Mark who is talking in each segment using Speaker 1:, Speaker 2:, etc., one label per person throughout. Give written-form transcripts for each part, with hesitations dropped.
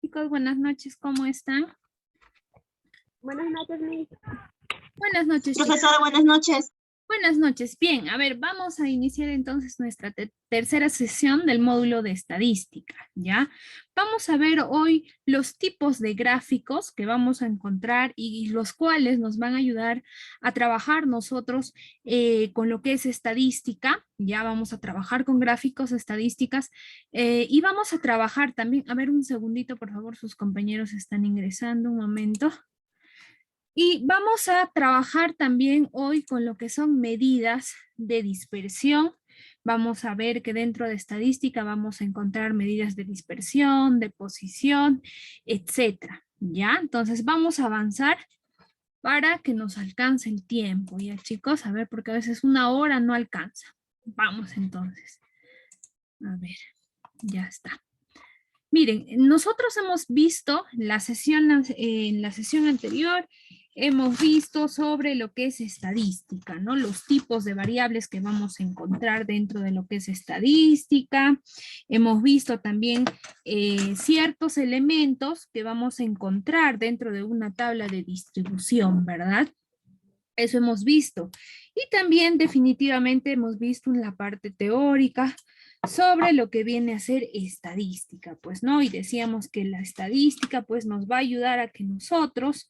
Speaker 1: Chicos, buenas noches, ¿cómo están?
Speaker 2: Buenas noches, Miss.
Speaker 1: Buenas noches, chicos.
Speaker 3: Profesora, buenas noches.
Speaker 1: Buenas noches. Bien, a ver, vamos a iniciar entonces nuestra tercera sesión del módulo de estadística, ¿ya? Vamos a ver hoy los tipos de gráficos que vamos a encontrar y los cuales nos van a ayudar a trabajar nosotros con lo que es estadística. Ya vamos a trabajar con gráficos, estadísticas y vamos a trabajar también, a ver un segundito, por favor, sus compañeros están ingresando, un momento. Y vamos a trabajar también hoy con lo que son medidas de dispersión. Vamos a ver que dentro de estadística vamos a encontrar medidas de dispersión, de posición, etcétera. ¿Ya? Entonces vamos a avanzar para que nos alcance el tiempo. ¿Ya, chicos? A ver, porque a veces una hora no alcanza. Vamos entonces. A ver, ya está. Miren, nosotros hemos visto en la sesión anterior, hemos visto sobre lo que es estadística, ¿no? Los tipos de variables que vamos a encontrar dentro de lo que es estadística. Hemos visto también ciertos elementos que vamos a encontrar dentro de una tabla de distribución, ¿verdad? Eso hemos visto. Y también definitivamente hemos visto en la parte teórica sobre lo que viene a ser estadística, pues, ¿no? Y decíamos que la estadística, pues, nos va a ayudar a que nosotros,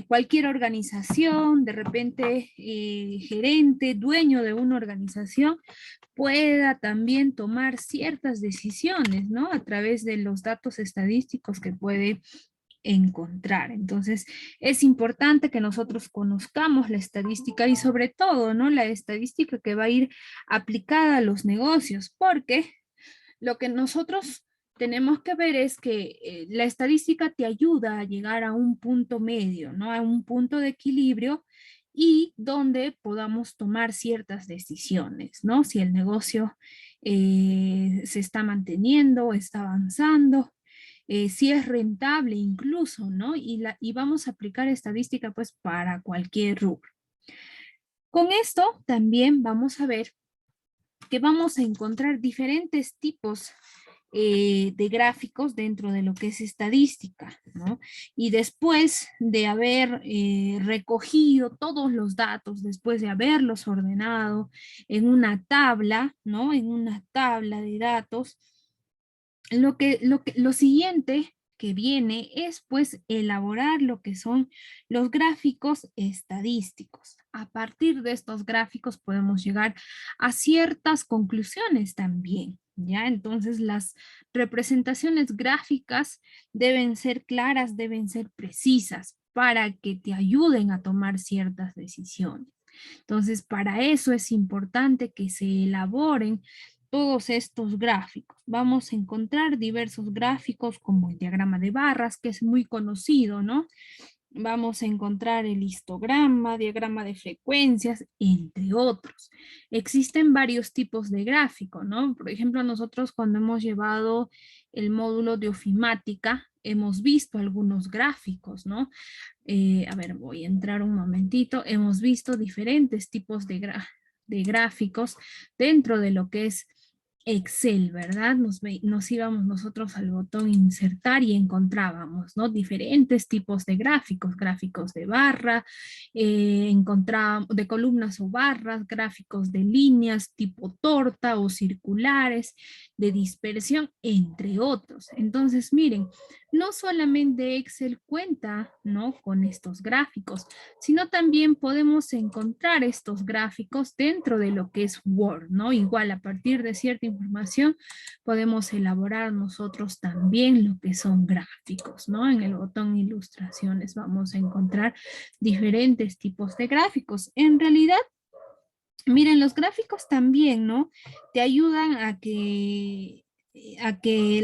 Speaker 1: cualquier organización, de repente, gerente, dueño de una organización, pueda también tomar ciertas decisiones, ¿no? A través de los datos estadísticos que puede encontrar. Entonces, es importante que nosotros conozcamos la estadística y sobre todo, ¿no? La estadística que va a ir aplicada a los negocios, porque lo que nosotros tenemos que ver es que la estadística te ayuda a llegar a un punto medio, ¿no? A un punto de equilibrio y donde podamos tomar ciertas decisiones, ¿no? Si el negocio se está manteniendo, está avanzando, si es rentable incluso, ¿no? Y vamos a aplicar estadística pues para cualquier rubro. Con esto también vamos a ver que vamos a encontrar diferentes tipos de gráficos dentro de lo que es estadística, ¿no? Y después de haber recogido todos los datos, después de haberlos ordenado en una tabla, ¿no? En una tabla de datos, lo siguiente que viene es pues elaborar lo que son los gráficos estadísticos. A partir de estos gráficos podemos llegar a ciertas conclusiones también, ¿ya? Entonces las representaciones gráficas deben ser claras, deben ser precisas para que te ayuden a tomar ciertas decisiones. Entonces, para eso es importante que se elaboren todos estos gráficos. Vamos a encontrar diversos gráficos como el diagrama de barras, que es muy conocido, ¿no? Vamos a encontrar el histograma, diagrama de frecuencias, entre otros. Existen varios tipos de gráfico, ¿no? Por ejemplo, nosotros cuando hemos llevado el módulo de ofimática, hemos visto algunos gráficos, ¿no? A ver, voy a entrar un momentito. Hemos visto diferentes tipos de gráficos dentro de lo que es Excel, ¿verdad? Nos íbamos nosotros al botón insertar y encontrábamos, ¿no? Diferentes tipos de gráficos, gráficos de barra, encontrábamos de columnas o barras, gráficos de líneas tipo torta o circulares, de dispersión, entre otros. Entonces, miren, no solamente Excel cuenta, ¿no? Con estos gráficos, sino también podemos encontrar estos gráficos dentro de lo que es Word, ¿no? Igual a partir de cierta información podemos elaborar nosotros también lo que son gráficos, ¿no? En el botón ilustraciones vamos a encontrar diferentes tipos de gráficos. En realidad, miren, los gráficos también, ¿no? Te ayudan a que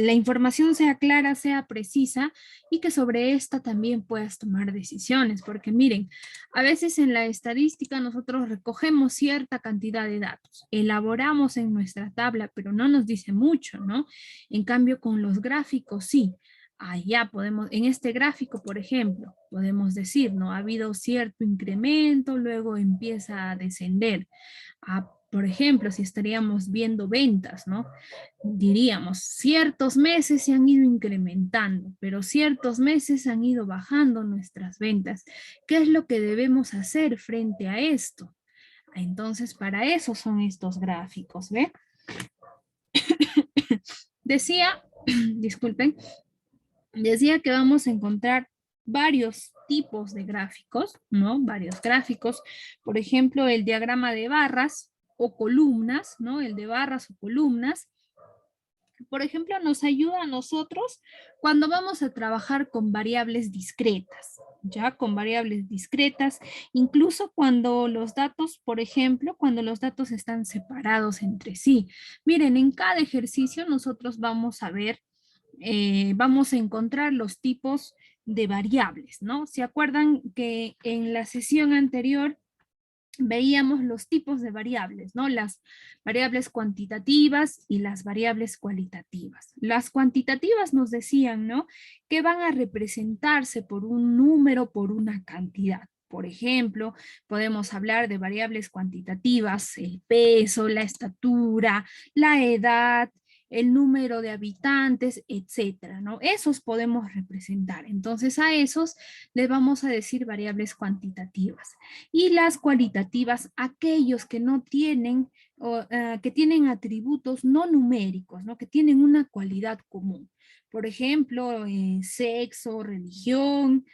Speaker 1: la información sea clara, sea precisa y que sobre esta también puedas tomar decisiones, porque miren, a veces en la estadística nosotros recogemos cierta cantidad de datos, elaboramos en nuestra tabla, pero no nos dice mucho, ¿no? En cambio con los gráficos sí. Allá podemos, en este gráfico, por ejemplo, podemos decir, ¿no? Ha habido cierto incremento, luego empieza a descender. Por ejemplo, si estaríamos viendo ventas, ¿no? Diríamos, ciertos meses se han ido incrementando, pero ciertos meses han ido bajando nuestras ventas. ¿Qué es lo que debemos hacer frente a esto? Entonces, para eso son estos gráficos, ¿ve? Decía, disculpen, decía que vamos a encontrar varios tipos de gráficos, ¿no? Varios gráficos. Por ejemplo, el diagrama de barras o columnas, ¿no? El de barras o columnas. Por ejemplo, nos ayuda a nosotros cuando vamos a trabajar con variables discretas, ¿ya? Con variables discretas, incluso cuando los datos, por ejemplo, cuando los datos están separados entre sí. Miren, en cada ejercicio nosotros vamos a ver, vamos a encontrar los tipos de variables, ¿no? ¿Se acuerdan que en la sesión anterior veíamos los tipos de variables, ¿no? Las variables cuantitativas y las variables cualitativas. Las cuantitativas nos decían, ¿no? Que van a representarse por un número, por una cantidad. Por ejemplo, podemos hablar de variables cuantitativas, el peso, la estatura, la edad, el número de habitantes, etcétera, ¿no? Esos podemos representar. Entonces a esos les vamos a decir variables cuantitativas. Y las cualitativas, aquellos que no tienen, que tienen atributos no numéricos, ¿no? Que tienen una cualidad común. Por ejemplo, sexo, religión,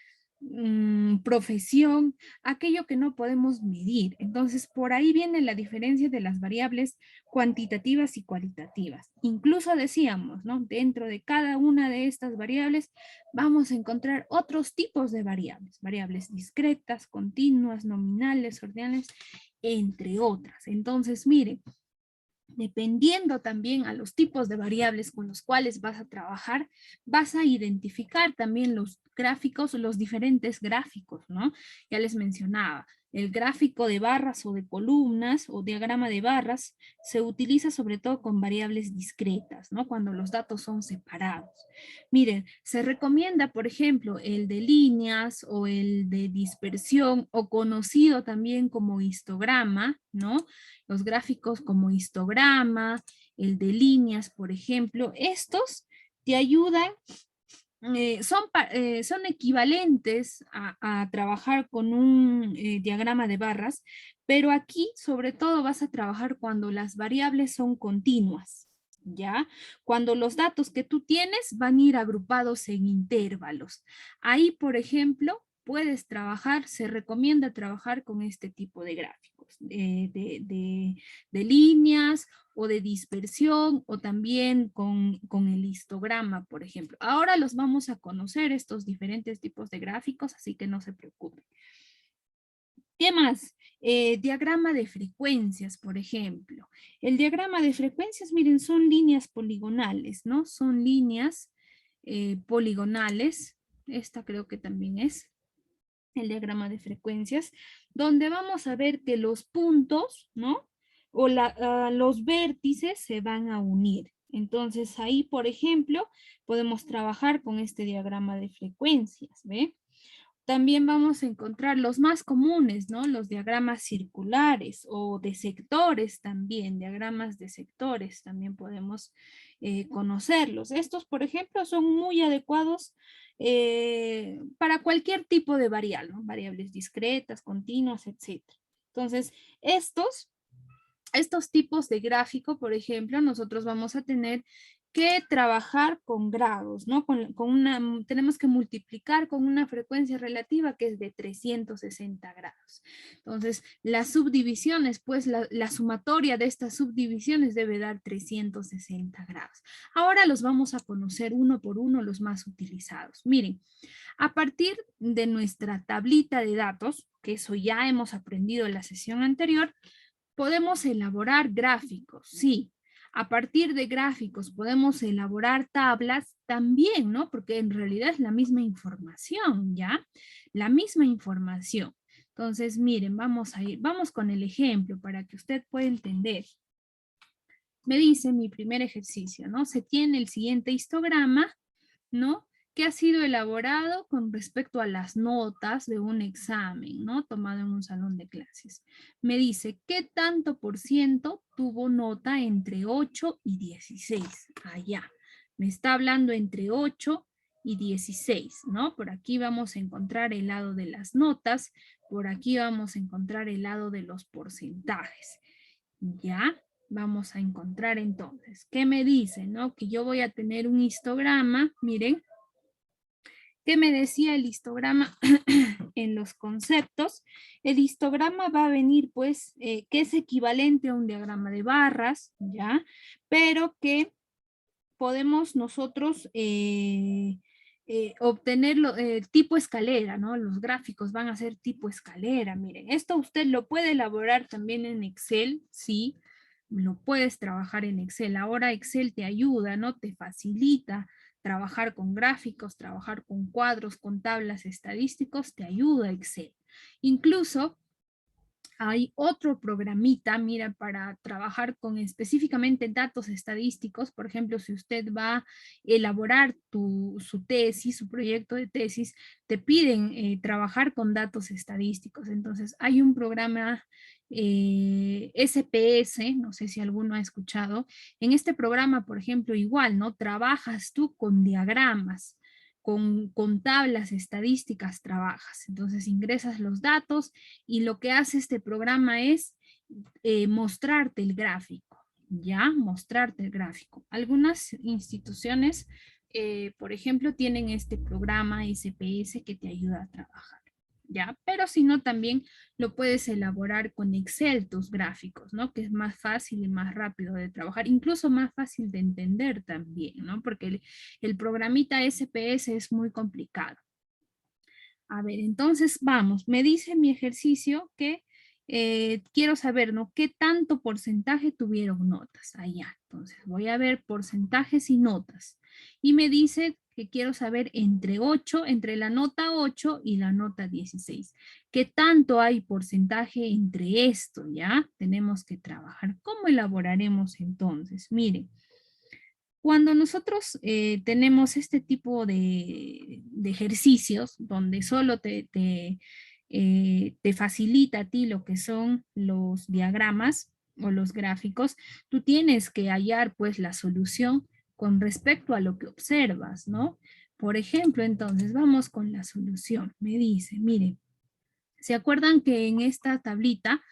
Speaker 1: profesión, aquello que no podemos medir. Entonces, por ahí viene la diferencia de las variables cuantitativas y cualitativas. Incluso decíamos, ¿no? Dentro de cada una de estas variables vamos a encontrar otros tipos de variables, variables discretas, continuas, nominales, ordinales, entre otras. Entonces, miren, dependiendo también a los tipos de variables con los cuales vas a trabajar, vas a identificar también los gráficos, los diferentes gráficos, ¿no? Ya les mencionaba, el gráfico de barras o de columnas o diagrama de barras se utiliza sobre todo con variables discretas, ¿no? Cuando los datos son separados. Miren, se recomienda, por ejemplo, el de líneas o el de dispersión o conocido también como histograma, ¿no? Los gráficos como histograma, el de líneas, por ejemplo, estos te ayudan, son equivalentes a trabajar con un diagrama de barras, pero aquí sobre todo vas a trabajar cuando las variables son continuas, ¿ya? Cuando los datos que tú tienes van a ir agrupados en intervalos. Ahí, por ejemplo, puedes trabajar, se recomienda trabajar con este tipo de gráficos, de líneas o de dispersión o también con el histograma, por ejemplo. Ahora los vamos a conocer, estos diferentes tipos de gráficos, así que no se preocupen. ¿Qué más? Diagrama de frecuencias, por ejemplo. El diagrama de frecuencias, miren, son líneas poligonales, ¿no? Son líneas poligonales. Esta creo que también es el diagrama de frecuencias, donde vamos a ver que los puntos, ¿no? O los vértices se van a unir. Entonces ahí, por ejemplo, podemos trabajar con este diagrama de frecuencias, ¿ve? También vamos a encontrar los más comunes, ¿no? Los diagramas circulares o de sectores también, diagramas de sectores también podemos conocerlos. Estos, por ejemplo, son muy adecuados para cualquier tipo de variable, ¿no? Variables discretas, continuas, etc. Entonces, estos tipos de gráfico, por ejemplo, nosotros vamos a tener que trabajar con grados, ¿no? Tenemos que multiplicar con una frecuencia relativa que es de 360 grados. Entonces, las subdivisiones, pues la sumatoria de estas subdivisiones debe dar 360 grados. Ahora los vamos a conocer uno por uno los más utilizados. Miren, a partir de nuestra tablita de datos, que eso ya hemos aprendido en la sesión anterior, podemos elaborar gráficos, sí. A partir de gráficos podemos elaborar tablas también, ¿no? Porque en realidad es la misma información, ¿ya? La misma información. Entonces, miren, vamos con el ejemplo para que usted pueda entender. Me dice mi primer ejercicio, ¿no? Se tiene el siguiente histograma, ¿no? que ha sido elaborado con respecto a las notas de un examen, ¿no? Tomado en un salón de clases. Me dice, ¿qué tanto por ciento tuvo nota entre 8 y 16? Allá. Me está hablando entre 8 y 16, ¿no? Por aquí vamos a encontrar el lado de las notas, por aquí vamos a encontrar el lado de los porcentajes. ¿Ya? Vamos a encontrar entonces, ¿qué me dice, no? Que yo voy a tener un histograma, miren, ¿qué me decía el histograma en los conceptos? El histograma va a venir, pues, que es equivalente a un diagrama de barras, ¿ya? Pero que podemos nosotros obtenerlo tipo escalera, ¿no? Los gráficos van a ser tipo escalera, miren. Esto usted lo puede elaborar también en Excel, sí, lo puedes trabajar en Excel. Ahora Excel te ayuda, ¿no? Te facilita trabajar con gráficos, trabajar con cuadros, con tablas estadísticos, te ayuda Excel. Incluso hay otro programita, mira, para trabajar con específicamente datos estadísticos. Por ejemplo, si usted va a elaborar su tesis, su proyecto de tesis, te piden trabajar con datos estadísticos. Entonces, hay un programa SPS, no sé si alguno ha escuchado. En este programa, por ejemplo, igual, ¿no? Trabajas tú con diagramas. Con tablas estadísticas trabajas. Entonces ingresas los datos y lo que hace este programa es mostrarte el gráfico, ¿ya? Mostrarte el gráfico. Algunas instituciones, por ejemplo, tienen este programa SPS que te ayuda a trabajar, ¿ya? Pero si no, también lo puedes elaborar con Excel, tus gráficos, ¿no? Que es más fácil y más rápido de trabajar, incluso más fácil de entender también, ¿no? Porque el programita SPS es muy complicado. A ver, entonces vamos, me dice mi ejercicio que quiero saber, ¿no? ¿Qué tanto porcentaje tuvieron notas? Allá, entonces voy a ver porcentajes y notas. Y me dice que quiero saber entre la nota 8 y la nota 16. ¿Qué tanto hay porcentaje entre esto? ¿Ya? Tenemos que trabajar. ¿Cómo elaboraremos entonces? Miren. Cuando nosotros tenemos este tipo de ejercicios donde solo te facilita a ti lo que son los diagramas o los gráficos, tú tienes que hallar pues la solución con respecto a lo que observas, ¿no? Por ejemplo, entonces vamos con la solución. Me dice, mire, ¿se acuerdan que en esta tablita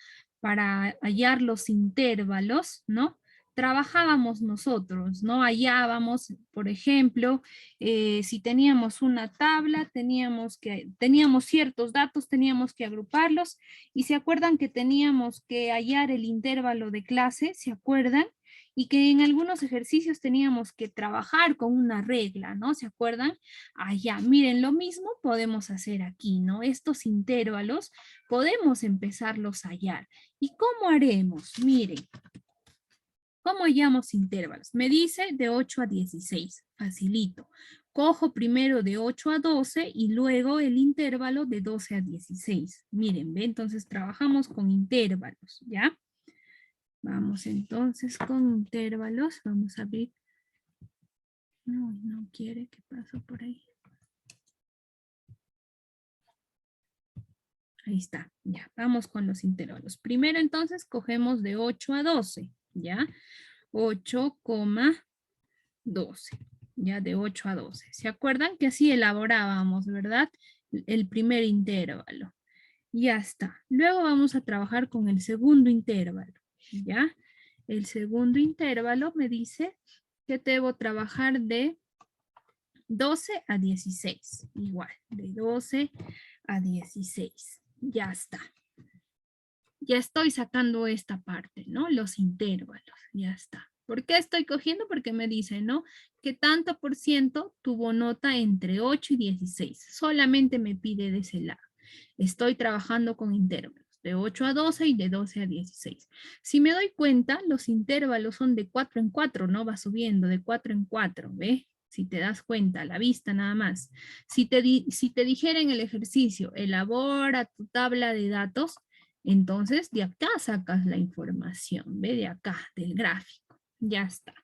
Speaker 1: para hallar los intervalos, ¿no? Trabajábamos nosotros, ¿no? Hallábamos, por ejemplo, si teníamos una tabla, teníamos ciertos datos, teníamos que agruparlos, y se acuerdan que teníamos que hallar el intervalo de clase, ¿se acuerdan? Y que en algunos ejercicios teníamos que trabajar con una regla, ¿no? ¿Se acuerdan? Allá, miren, lo mismo podemos hacer aquí, ¿no? Estos intervalos podemos empezarlos a hallar. ¿Y cómo haremos? Miren, ¿cómo hallamos intervalos? Me dice de 8 a 16, facilito. Cojo primero de 8 a 12 y luego el intervalo de 12 a 16. Miren, ¿ve? Entonces trabajamos con intervalos, ¿ya? Vamos entonces con intervalos. Vamos a abrir. No, no quiere. ¿Qué pasó por ahí? Ahí está, ya, vamos con los intervalos. Primero entonces cogemos de 8 a 12, ¿ya? 8,12, ya de 8 a 12. ¿Se acuerdan que así elaborábamos, verdad? El primer intervalo. Ya está. Luego vamos a trabajar con el segundo intervalo, ¿ya? El segundo intervalo me dice que debo trabajar de 12 a 16, igual, de 12 a 16. Ya está. Ya estoy sacando esta parte, ¿no? Los intervalos, ya está. ¿Por qué estoy cogiendo? Porque me dice, ¿no? ¿Qué tanto por ciento tuvo nota entre 8 y 16? Solamente me pide de ese lado. Estoy trabajando con intervalos de 8 a 12 y de 12 a 16. Si me doy cuenta, los intervalos son de 4 en 4, ¿no? Va subiendo de 4 en 4, ¿ves? Si te das cuenta, a la vista nada más. Si te dijera en el ejercicio, elabora tu tabla de datos, entonces de acá sacas la información, ¿ve? De acá, del gráfico. Ya está.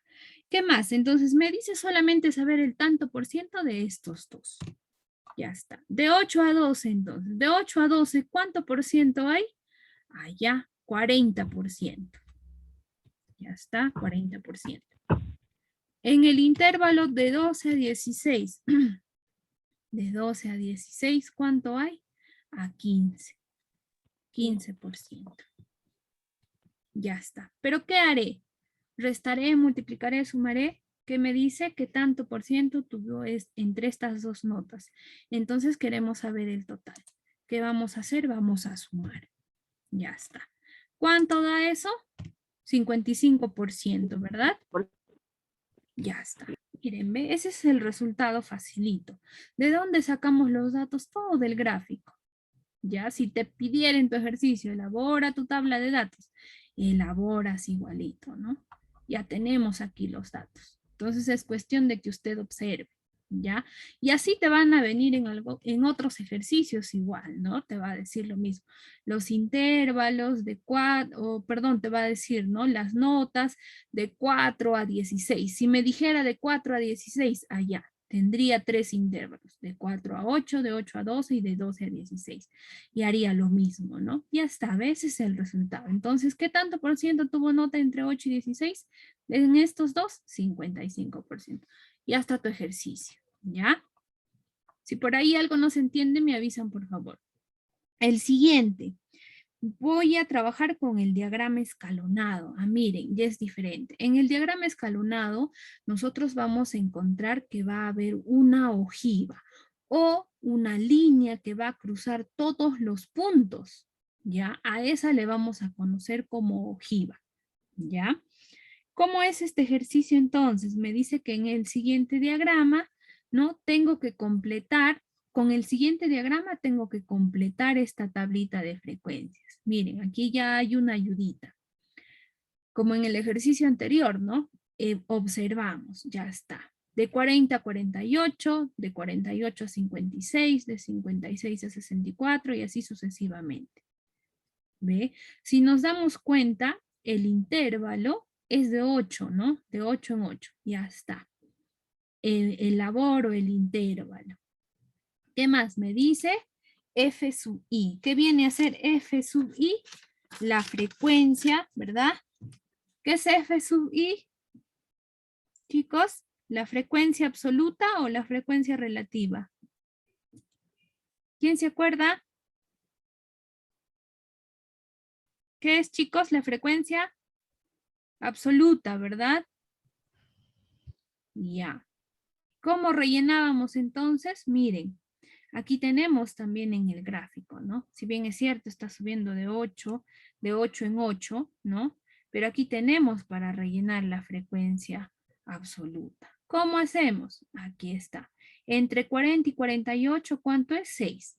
Speaker 1: ¿Qué más? Entonces me dice solamente saber el tanto por ciento de estos dos. Ya está. De 8 a 12 entonces. De 8 a 12, ¿cuánto por ciento hay? Allá, 40%. Ya está, 40%. En el intervalo de 12 a 16, de 12 a 16, ¿cuánto hay? A 15. 15%. Ya está. ¿Pero qué haré? Restaré, multiplicaré, sumaré. ¿Qué me dice? ¿Qué tanto por ciento tuvo entre estas dos notas? Entonces queremos saber el total. ¿Qué vamos a hacer? Vamos a sumar. Ya está. ¿Cuánto da eso? 55%, ¿verdad? Ya está. Miren, ¿ve? Ese es el resultado facilito. ¿De dónde sacamos los datos? Todo del gráfico. Ya, si te pidiera en tu ejercicio, elabora tu tabla de datos, elaboras igualito, ¿no? Ya tenemos aquí los datos. Entonces es cuestión de que usted observe, ¿ya? Y así te van a venir en otros ejercicios igual, ¿no? Te va a decir lo mismo. Los intervalos de 4, o perdón, te va a decir, ¿no? Las notas de 4 a 16. Si me dijera de 4 a 16, allá. Tendría 3 intervalos, de 4 a 8, de 8 a 12 y de 12 a 16. Y haría lo mismo, ¿no? Ya está, ese es el resultado. Entonces, ¿qué tanto por ciento tuvo nota entre 8 y 16? En estos dos, 55%. Y hasta tu ejercicio, ¿ya? Si por ahí algo no se entiende, me avisan, por favor. El siguiente. Voy a trabajar con el diagrama escalonado. Ah, miren, ya es diferente. En el diagrama escalonado, nosotros vamos a encontrar que va a haber una ojiva o una línea que va a cruzar todos los puntos. ¿Ya? A esa le vamos a conocer como ojiva. ¿Ya? ¿Cómo es este ejercicio entonces? Me dice que en el siguiente diagrama, ¿no? Tengo que completar, con el siguiente diagrama tengo que completar esta tablita de frecuencias. Miren, aquí ya hay una ayudita. Como en el ejercicio anterior, ¿no? Observamos, ya está. De 40 a 48, de 48 a 56, de 56 a 64 y así sucesivamente. ¿Ve? Si nos damos cuenta, el intervalo es de 8, ¿no? De 8 en 8, ya está. Elaboro el intervalo. ¿Qué más me dice? F sub i. ¿Qué viene a ser F sub i? La frecuencia, ¿verdad? ¿Qué es F sub i? Chicos, ¿la frecuencia absoluta o la frecuencia relativa? ¿Quién se acuerda? ¿Qué es, chicos, la frecuencia absoluta, verdad? Ya. ¿Cómo rellenábamos entonces? Miren, aquí tenemos también en el gráfico, ¿no? Si bien es cierto, está subiendo de 8 en 8, ¿no? Pero aquí tenemos para rellenar la frecuencia absoluta. ¿Cómo hacemos? Aquí está. Entre 40 y 48, ¿cuánto es? 6.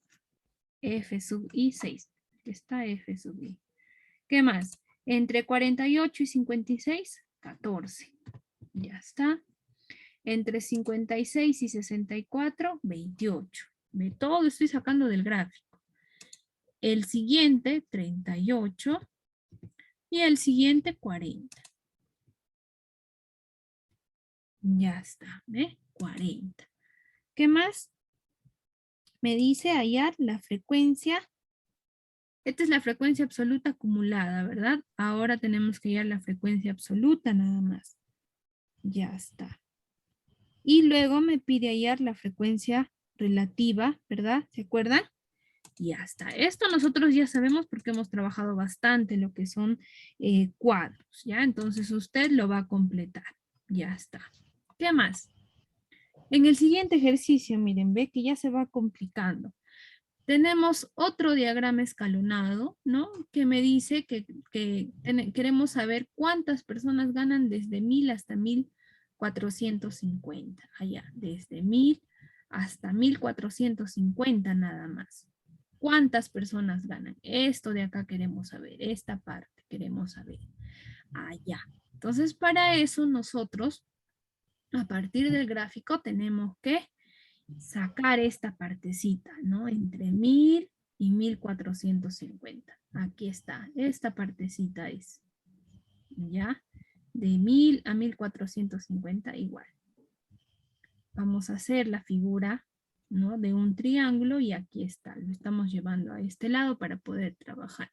Speaker 1: F sub i, 6. Aquí está F sub i. ¿Qué más? Entre 48 y 56, 14. Ya está. Entre 56 y 64, 28. De todo estoy sacando del gráfico. El siguiente, 38. Y el siguiente, 40. Ya está, ¿ve? 40. ¿Qué más? Me dice hallar la frecuencia. Esta es la frecuencia absoluta acumulada, ¿verdad? Ahora tenemos que hallar la frecuencia absoluta nada más. Ya está. Y luego me pide hallar la frecuencia relativa, ¿verdad? ¿Se acuerdan? Y ya está. Esto nosotros ya sabemos porque hemos trabajado bastante lo que son cuadros, ¿ya? Entonces usted lo va a completar. Ya está. ¿Qué más? En el siguiente ejercicio, miren, ve que ya se va complicando. Tenemos otro diagrama escalonado, ¿no? Que me dice que queremos saber cuántas personas ganan desde 1000 hasta 1450. Allá, desde 1000 hasta 1450 nada más. ¿Cuántas personas ganan? Esto de acá queremos saber, esta parte queremos saber. Allá. Entonces, para eso nosotros, a partir del gráfico, tenemos que sacar esta partecita, ¿no? Entre 1000 y 1450. Aquí está, esta partecita es, ¿ya? De 1000 a 1450 igual. Vamos a hacer la figura, ¿no?, de un triángulo y aquí está. Lo estamos llevando a este lado para poder trabajar.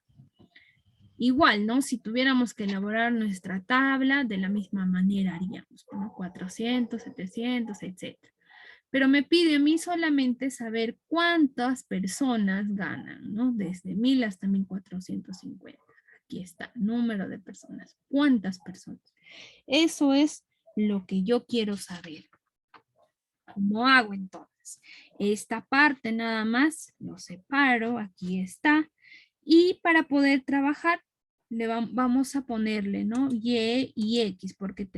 Speaker 1: Igual, ¿no? Si tuviéramos que elaborar nuestra tabla, de la misma manera haríamos, ¿no? 400, 700, etc. Pero me pide a mí solamente saber cuántas personas ganan, ¿no? Desde 1000 hasta 1450. Aquí está, número de personas. ¿Cuántas personas? Eso es lo que yo quiero saber. ¿Cómo hago entonces? Esta parte nada más lo separo, aquí está. Y para poder trabajar, vamos a ponerle, ¿no?, Y y X, porque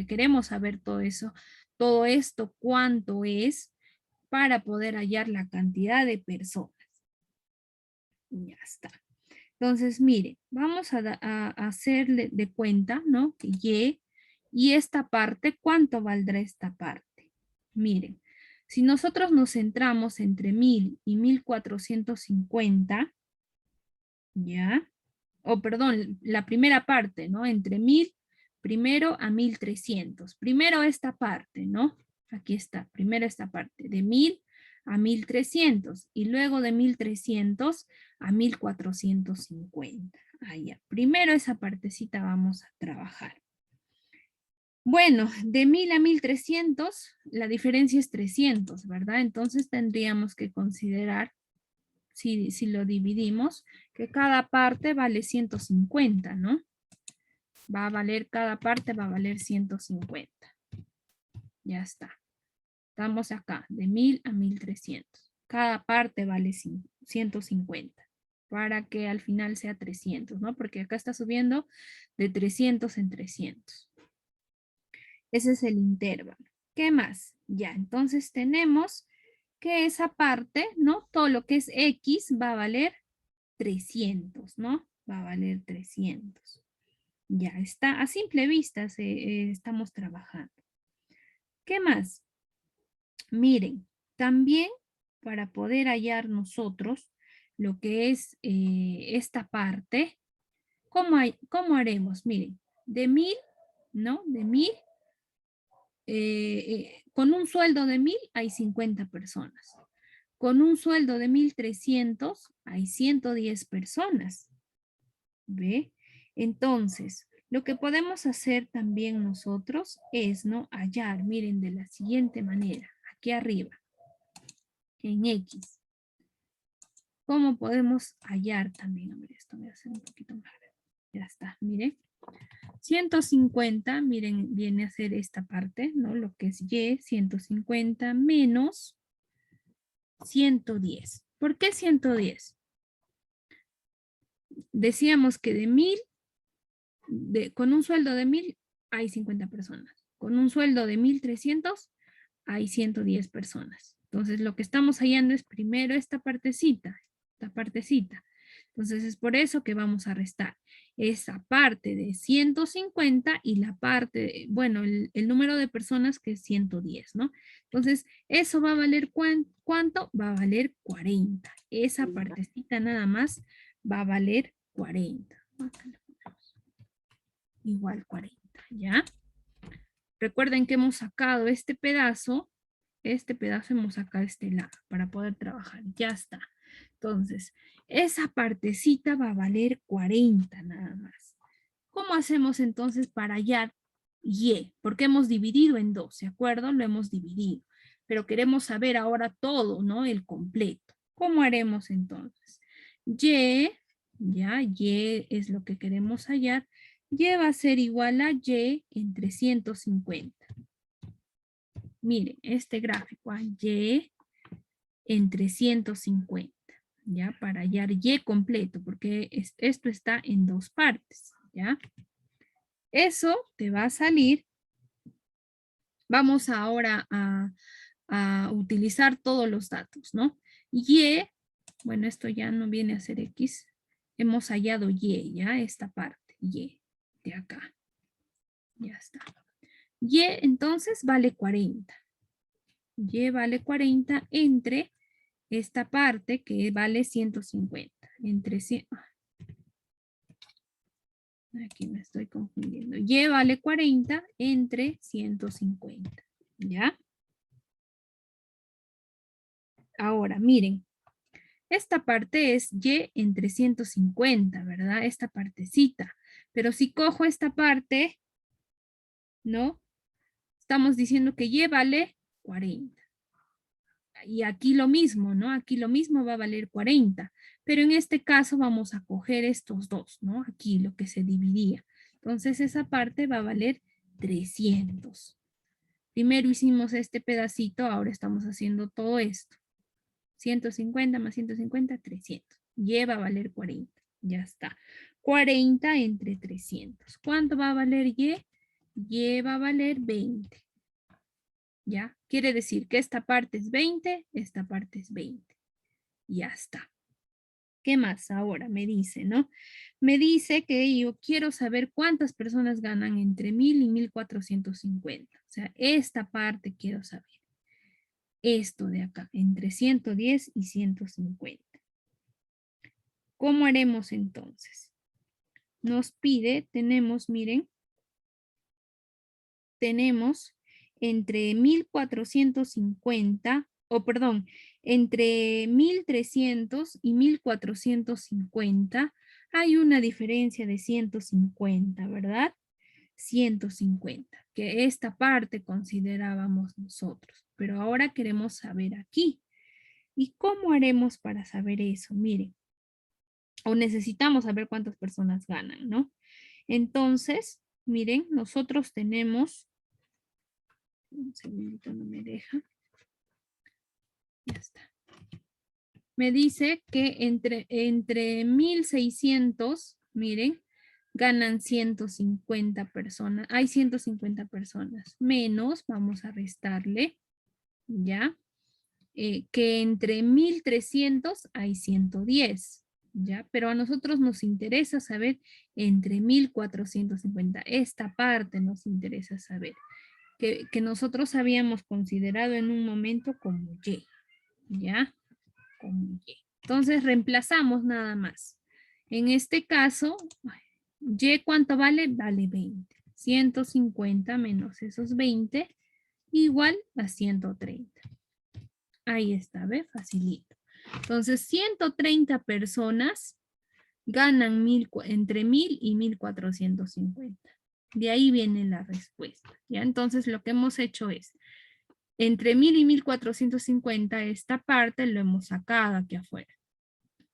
Speaker 1: queremos saber todo eso, todo esto, cuánto es, para poder hallar la cantidad de personas. Ya está. Entonces, mire, vamos a hacerle de cuenta, ¿no?, que y esta parte, ¿cuánto valdrá esta parte? Miren, si nosotros nos centramos entre 1000 y 1450, ¿ya? O perdón, la primera parte, ¿no? Entre 1000 primero a 1300. Primero esta parte, ¿no? Aquí está, primero esta parte, de 1000 a 1300 y luego de 1300 a 1450. Allá. Primero esa partecita vamos a trabajar. Bueno, de 1000 a 1300 la diferencia es 300, ¿verdad? Entonces tendríamos que considerar, si lo dividimos, que cada parte vale 150, ¿no? Cada parte va a valer 150. Ya está. Estamos acá, de 1000 a 1300. Cada parte vale 150, para que al final sea 300, ¿no? Porque acá está subiendo de 300 en 300. Ese es el intervalo. ¿Qué más? Ya, entonces tenemos que esa parte, ¿no? Todo lo que es X va a valer 300, ¿no? Va a valer 300. Ya está, a simple vista estamos trabajando. ¿Qué más? Miren, también para poder hallar nosotros lo que es esta parte, ¿cómo haremos? Miren, de 1000, ¿no? De 1000, con un sueldo de 1000 hay 50 personas. Con un sueldo de 1300 hay 110 personas. ¿Ve? Entonces, lo que podemos hacer también nosotros es, ¿no?, hallar, miren, de la siguiente manera, aquí arriba, en X. ¿Cómo podemos hallar también? A ver, esto voy a hacer un poquito más grande. Ya está, miren. 150, miren, viene a ser esta parte, ¿no? Lo que es Y, 150 menos 110. ¿Por qué 110? Decíamos que de 1000, con un sueldo de 1000 hay 50 personas. Con un sueldo de 1300 hay 110 personas. Entonces lo que estamos hallando es primero esta partecita. Entonces es por eso que vamos a restar esa parte de 150 y la parte, bueno, el número de personas que es 110, ¿no? Entonces eso va a valer ¿cuánto? Va a valer 40. Esa partecita nada más va a valer 40. Igual 40, ¿ya? Recuerden que hemos sacado este pedazo hemos sacado este lado para poder trabajar. Ya está. Entonces, esa partecita va a valer 40 nada más. ¿Cómo hacemos entonces para hallar Y? Porque hemos dividido en dos, ¿de acuerdo? Lo hemos dividido. Pero queremos saber ahora todo, ¿no? El completo. ¿Cómo haremos entonces? Y es lo que queremos hallar. Y va a ser igual a Y entre 150. Miren, este gráfico, Y entre 150, ¿ya? Para hallar Y completo, porque esto está en dos partes, ¿ya? Eso te va a salir. Vamos ahora a utilizar todos los datos, ¿no? Y, bueno, esto ya no viene a ser X. Hemos hallado Y, ¿ya? Esta parte, Y, de acá. Ya está. Y entonces vale 40. Y vale 40 entre esta parte que vale 150. Entre Aquí me estoy confundiendo. Y vale 40 entre 150. ¿Ya? Ahora, miren. Esta parte es Y entre 150, ¿verdad? Esta partecita. Pero si cojo esta parte, ¿no? Estamos diciendo que Y vale 40. Y aquí lo mismo, ¿no? Aquí lo mismo va a valer 40. Pero en este caso vamos a coger estos dos, ¿no? Aquí lo que se dividía. Entonces esa parte va a valer 300. Primero hicimos este pedacito, ahora estamos haciendo todo esto. 150 más 150, 300. Y va a valer 40. Ya está. 40 entre 300. ¿Cuánto va a valer Y? Y va a valer 20. ¿Ya? Quiere decir que esta parte es 20, esta parte es 20. Ya está. ¿Qué más ahora? Me dice, ¿no? Me dice que yo quiero saber cuántas personas ganan entre 1000 y 1450. O sea, esta parte quiero saber. Esto de acá, entre 110 y 150. ¿Cómo haremos entonces? Nos pide, tenemos, miren, tenemos entre 1450, o perdón, entre 1300 y 1450 hay una diferencia de 150, ¿verdad? 150, que esta parte considerábamos nosotros, pero ahora queremos saber aquí. ¿Y cómo haremos para saber eso? Miren, o necesitamos saber cuántas personas ganan, ¿no? Entonces, miren, nosotros tenemos, un segundito, no me deja, ya está. Me dice que entre 1600, miren, ganan 150 personas, hay 150 personas, menos, vamos a restarle, ¿ya? Que entre 1300 hay 110, ¿ya? Pero a nosotros nos interesa saber entre 1450, esta parte nos interesa saber, que nosotros habíamos considerado en un momento como Y, ¿ya? Como Y. Entonces reemplazamos nada más. En este caso, Y ¿cuánto vale? Vale 20. 150 menos esos 20 igual a 130. Ahí está, ¿ve? Facilito. Entonces, 130 personas ganan entre 1000 y 1450. De ahí viene la respuesta. ¿Ya? Entonces, lo que hemos hecho es, entre 1000 y 1450, esta parte lo hemos sacado aquí afuera.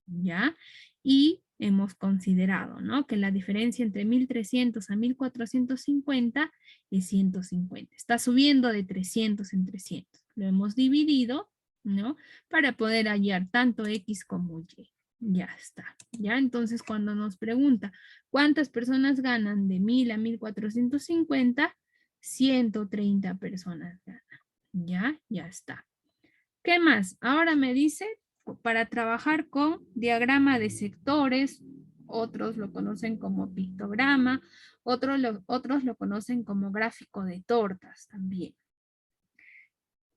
Speaker 1: ¿Ya? Y hemos considerado, ¿no? Que la diferencia entre 1300 a 1450 es 150. Está subiendo de 300 en 300. Lo hemos dividido, ¿no? Para poder hallar tanto X como Y. Ya está. ¿Ya? Entonces, cuando nos pregunta cuántas personas ganan de 1000 a 1450, 130 personas ganan. ¿Ya? Ya está. ¿Qué más? Ahora me dice para trabajar con diagrama de sectores, otros lo conocen como pictograma, otros lo conocen como gráfico de tortas también.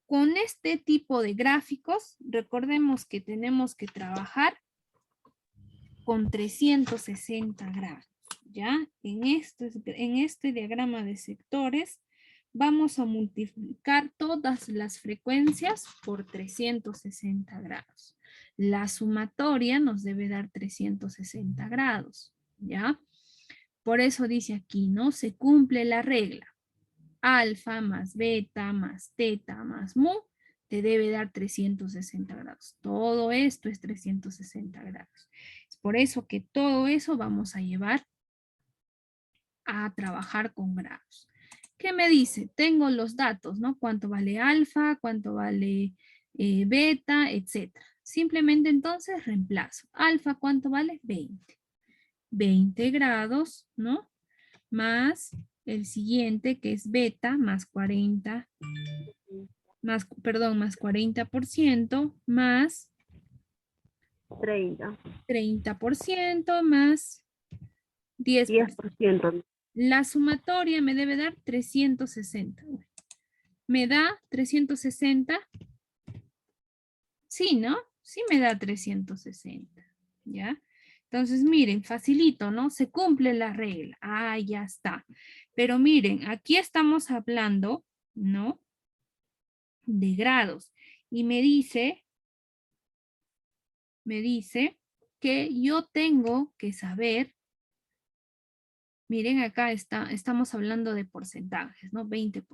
Speaker 1: Con este tipo de gráficos, recordemos que tenemos que trabajar con 360 grados, ¿ya? En este diagrama de sectores, vamos a multiplicar todas las frecuencias por 360 grados. La sumatoria nos debe dar 360 grados, ¿ya? Por eso dice aquí, ¿no? Se cumple la regla. Alfa más beta más teta más mu te debe dar 360 grados. Todo esto es 360 grados. Es por eso que todo eso vamos a llevar a trabajar con grados. ¿Qué me dice? Tengo los datos, ¿no? Cuánto vale alfa, cuánto vale beta, etcétera. Simplemente entonces reemplazo. Alfa, ¿cuánto vale? 20. 20 grados, ¿no? Más el siguiente que es beta más 40, más 40% más
Speaker 2: 30.
Speaker 1: 30% más 10%.
Speaker 2: 10%.
Speaker 1: La sumatoria me debe dar 360. ¿Me da 360? Sí, ¿no? Sí me da 360, ¿ya? Entonces, miren, facilito, ¿no? Se cumple la regla. Ah, ya está. Pero miren, aquí estamos hablando, ¿no? De grados. Y me dice que yo tengo que saber, miren acá estamos hablando de porcentajes, ¿no? 20%,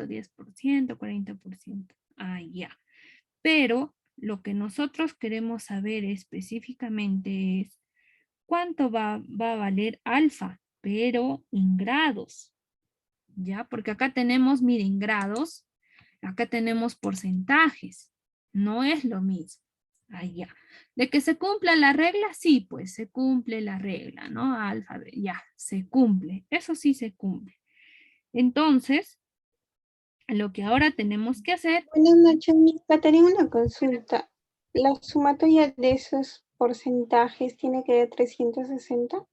Speaker 1: 10%, 40%. Ah, ya. Pero lo que nosotros queremos saber específicamente es cuánto va a valer alfa, pero en grados, ¿ya? Porque acá tenemos, miren, grados, acá tenemos porcentajes, no es lo mismo. Allá. ¿De que se cumpla la regla? Sí, pues se cumple la regla, ¿no? Alfa, ya, se cumple. Eso sí se cumple. Entonces, lo que ahora tenemos que hacer,
Speaker 3: Buenas noches, Miss Caterina, una consulta. ¿La sumatoria de esos porcentajes tiene que dar 360?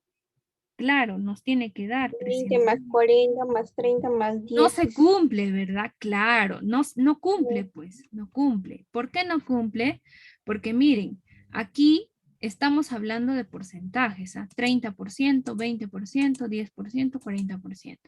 Speaker 1: claro, nos tiene que dar
Speaker 3: 20
Speaker 1: 300.
Speaker 3: más 40 más 30 más
Speaker 1: No
Speaker 3: 10.
Speaker 1: se cumple, ¿verdad? Claro, no cumple, pues, no cumple. ¿Por qué no cumple? Porque miren, aquí estamos hablando de porcentajes, ¿ah? 30%, 20%, 10%, 40%.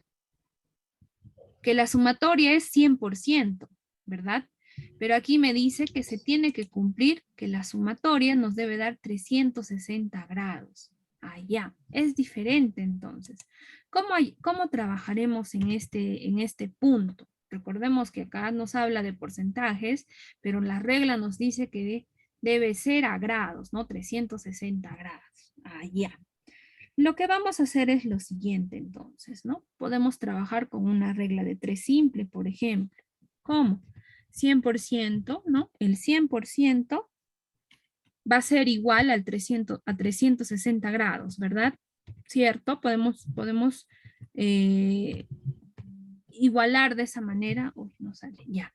Speaker 1: Que la sumatoria es 100%, ¿verdad? Pero aquí me dice que se tiene que cumplir que la sumatoria nos debe dar 360 grados. Allá, es diferente entonces. ¿Cómo trabajaremos en este punto? Recordemos que acá nos habla de porcentajes, pero la regla nos dice que debe ser a grados, ¿no? 360 grados. Allá. Lo que vamos a hacer es lo siguiente entonces, ¿no? Podemos trabajar con una regla de 3 simple, por ejemplo. ¿Cómo? 100%, ¿no? El 100% va a ser igual a 360 grados, ¿verdad? ¿Cierto? Podemos igualar de esa manera. Uy, no sale, ya.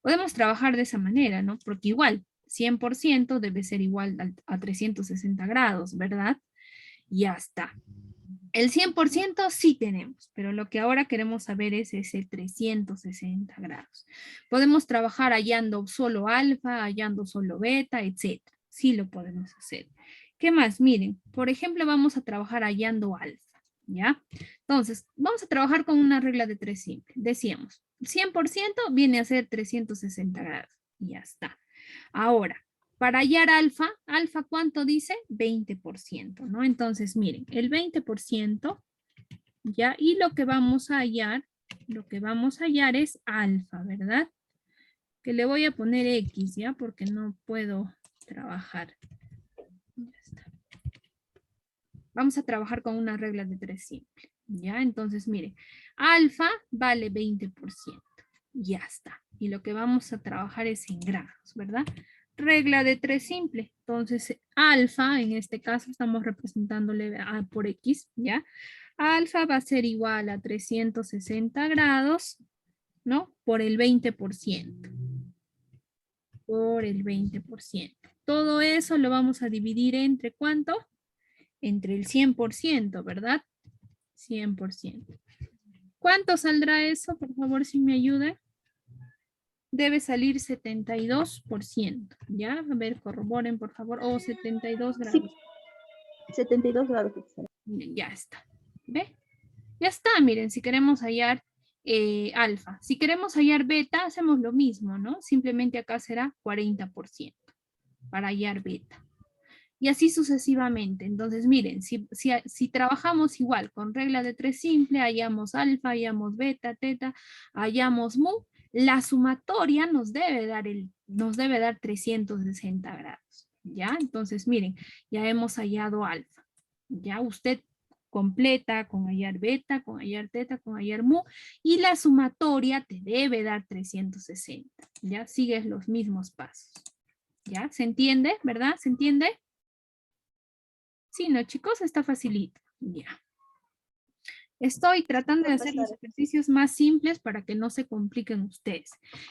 Speaker 1: Podemos trabajar de esa manera, ¿no? Porque igual, 100% debe ser igual a 360 grados, ¿verdad? Ya está. El 100% sí tenemos, pero lo que ahora queremos saber es ese 360 grados. Podemos trabajar hallando solo alfa, hallando solo beta, etc. Sí lo podemos hacer. ¿Qué más? Miren, por ejemplo, vamos a trabajar hallando alfa, ¿ya? Entonces, vamos a trabajar con una regla de 3 simple. Decíamos, 100% viene a ser 360 grados. Y ya está. Ahora, para hallar alfa, ¿alfa cuánto dice? 20%, ¿no? Entonces, miren, el 20%, ¿ya? Y lo que vamos a hallar es alfa, ¿verdad? Que le voy a poner X, ¿ya? Porque no puedo trabajar. Ya está. Vamos a trabajar con una regla de 3 simple, ¿ya? Entonces, miren, alfa vale 20%. Ya está. Y lo que vamos a trabajar es en grados, ¿verdad? Regla de 3 simple. Entonces, alfa, en este caso estamos representándole por X, ¿ya? Alfa va a ser igual a 360 grados, ¿no? Por el 20%. Por el 20%. Todo eso lo vamos a dividir entre ¿cuánto? Entre el 100%, ¿verdad? 100%. ¿Cuánto saldrá eso? Por favor, si me ayuda. Debe salir 72%, ¿ya? A ver, corroboren, por favor. O 72 grados.
Speaker 2: Sí, 72 grados.
Speaker 1: Miren, ya está. ¿Ve? Ya está, miren, si queremos hallar alfa. Si queremos hallar beta, hacemos lo mismo, ¿no? Simplemente acá será 40% para hallar beta. Y así sucesivamente. Entonces, miren, si trabajamos igual con regla de 3 simple, hallamos alfa, hallamos beta, teta, hallamos mu, la sumatoria nos debe dar 360 grados. ¿Ya? Entonces, miren, ya hemos hallado alfa. Ya usted completa con hallar beta, con hallar teta, con hallar mu, y la sumatoria te debe dar 360. ¿Ya? Sigues los mismos pasos. ¿Ya? ¿Se entiende? ¿Verdad? ¿Se entiende? Sí, no, chicos, está facilito. Ya. Estoy tratando de hacer los ejercicios más simples para que no se compliquen ustedes.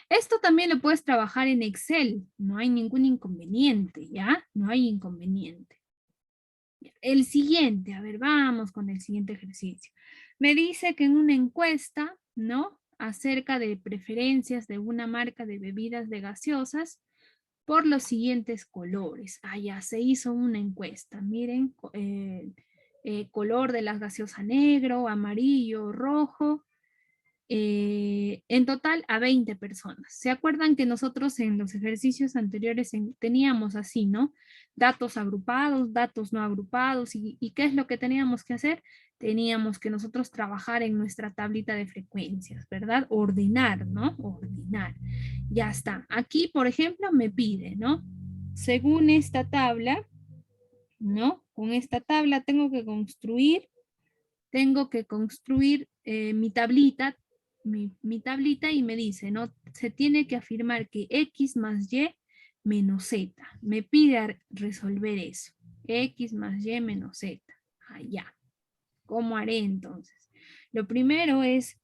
Speaker 1: Esto también lo puedes trabajar en Excel. No hay ningún inconveniente, ¿ya? No hay inconveniente. El siguiente, a ver, vamos con el siguiente ejercicio. Me dice que en una encuesta, ¿no? Acerca de preferencias de una marca de bebidas de gaseosas, por los siguientes colores. Ah, ya se hizo una encuesta. Miren, color de la gaseosa negro, amarillo, rojo. En total a 20 personas. ¿Se acuerdan que nosotros en los ejercicios anteriores teníamos así, ¿no? Datos agrupados, datos no agrupados, y ¿qué es lo que teníamos que hacer? Teníamos que nosotros trabajar en nuestra tablita de frecuencias, ¿verdad? Ordenar, ¿no? Ordenar. Ya está. Aquí, por ejemplo, me pide, ¿no? Según esta tabla, ¿no? Con esta tabla tengo que construir mi tablita, mi tablita y me dice, ¿no? Se tiene que afirmar que X más Y menos Z. Me pide resolver eso. X más Y menos Z. Allá. ¿Cómo haré entonces? Lo primero es,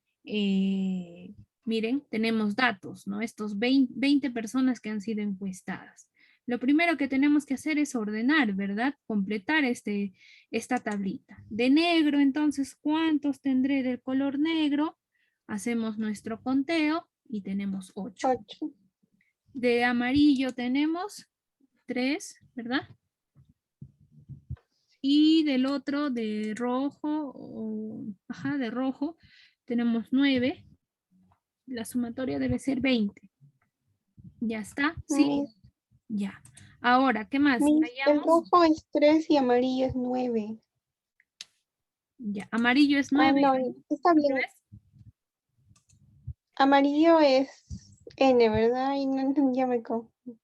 Speaker 1: miren, tenemos datos, ¿no? Estos 20 personas que han sido encuestadas. Lo primero que tenemos que hacer es ordenar, ¿verdad? Completar esta tablita. De negro, entonces, ¿cuántos tendré del color negro? Hacemos nuestro conteo y tenemos 8.
Speaker 3: 8.
Speaker 1: De amarillo tenemos 3, ¿verdad? Y del otro, de rojo, de rojo, tenemos 9. La sumatoria debe ser 20. ¿Ya está? ¿Sí? Ya. Ahora, ¿qué más?
Speaker 3: El rojo es 3 y amarillo es 9.
Speaker 1: Ya, amarillo es 9.
Speaker 3: No, está bien. Amarillo es N, ¿verdad? Y no, ya me confundí.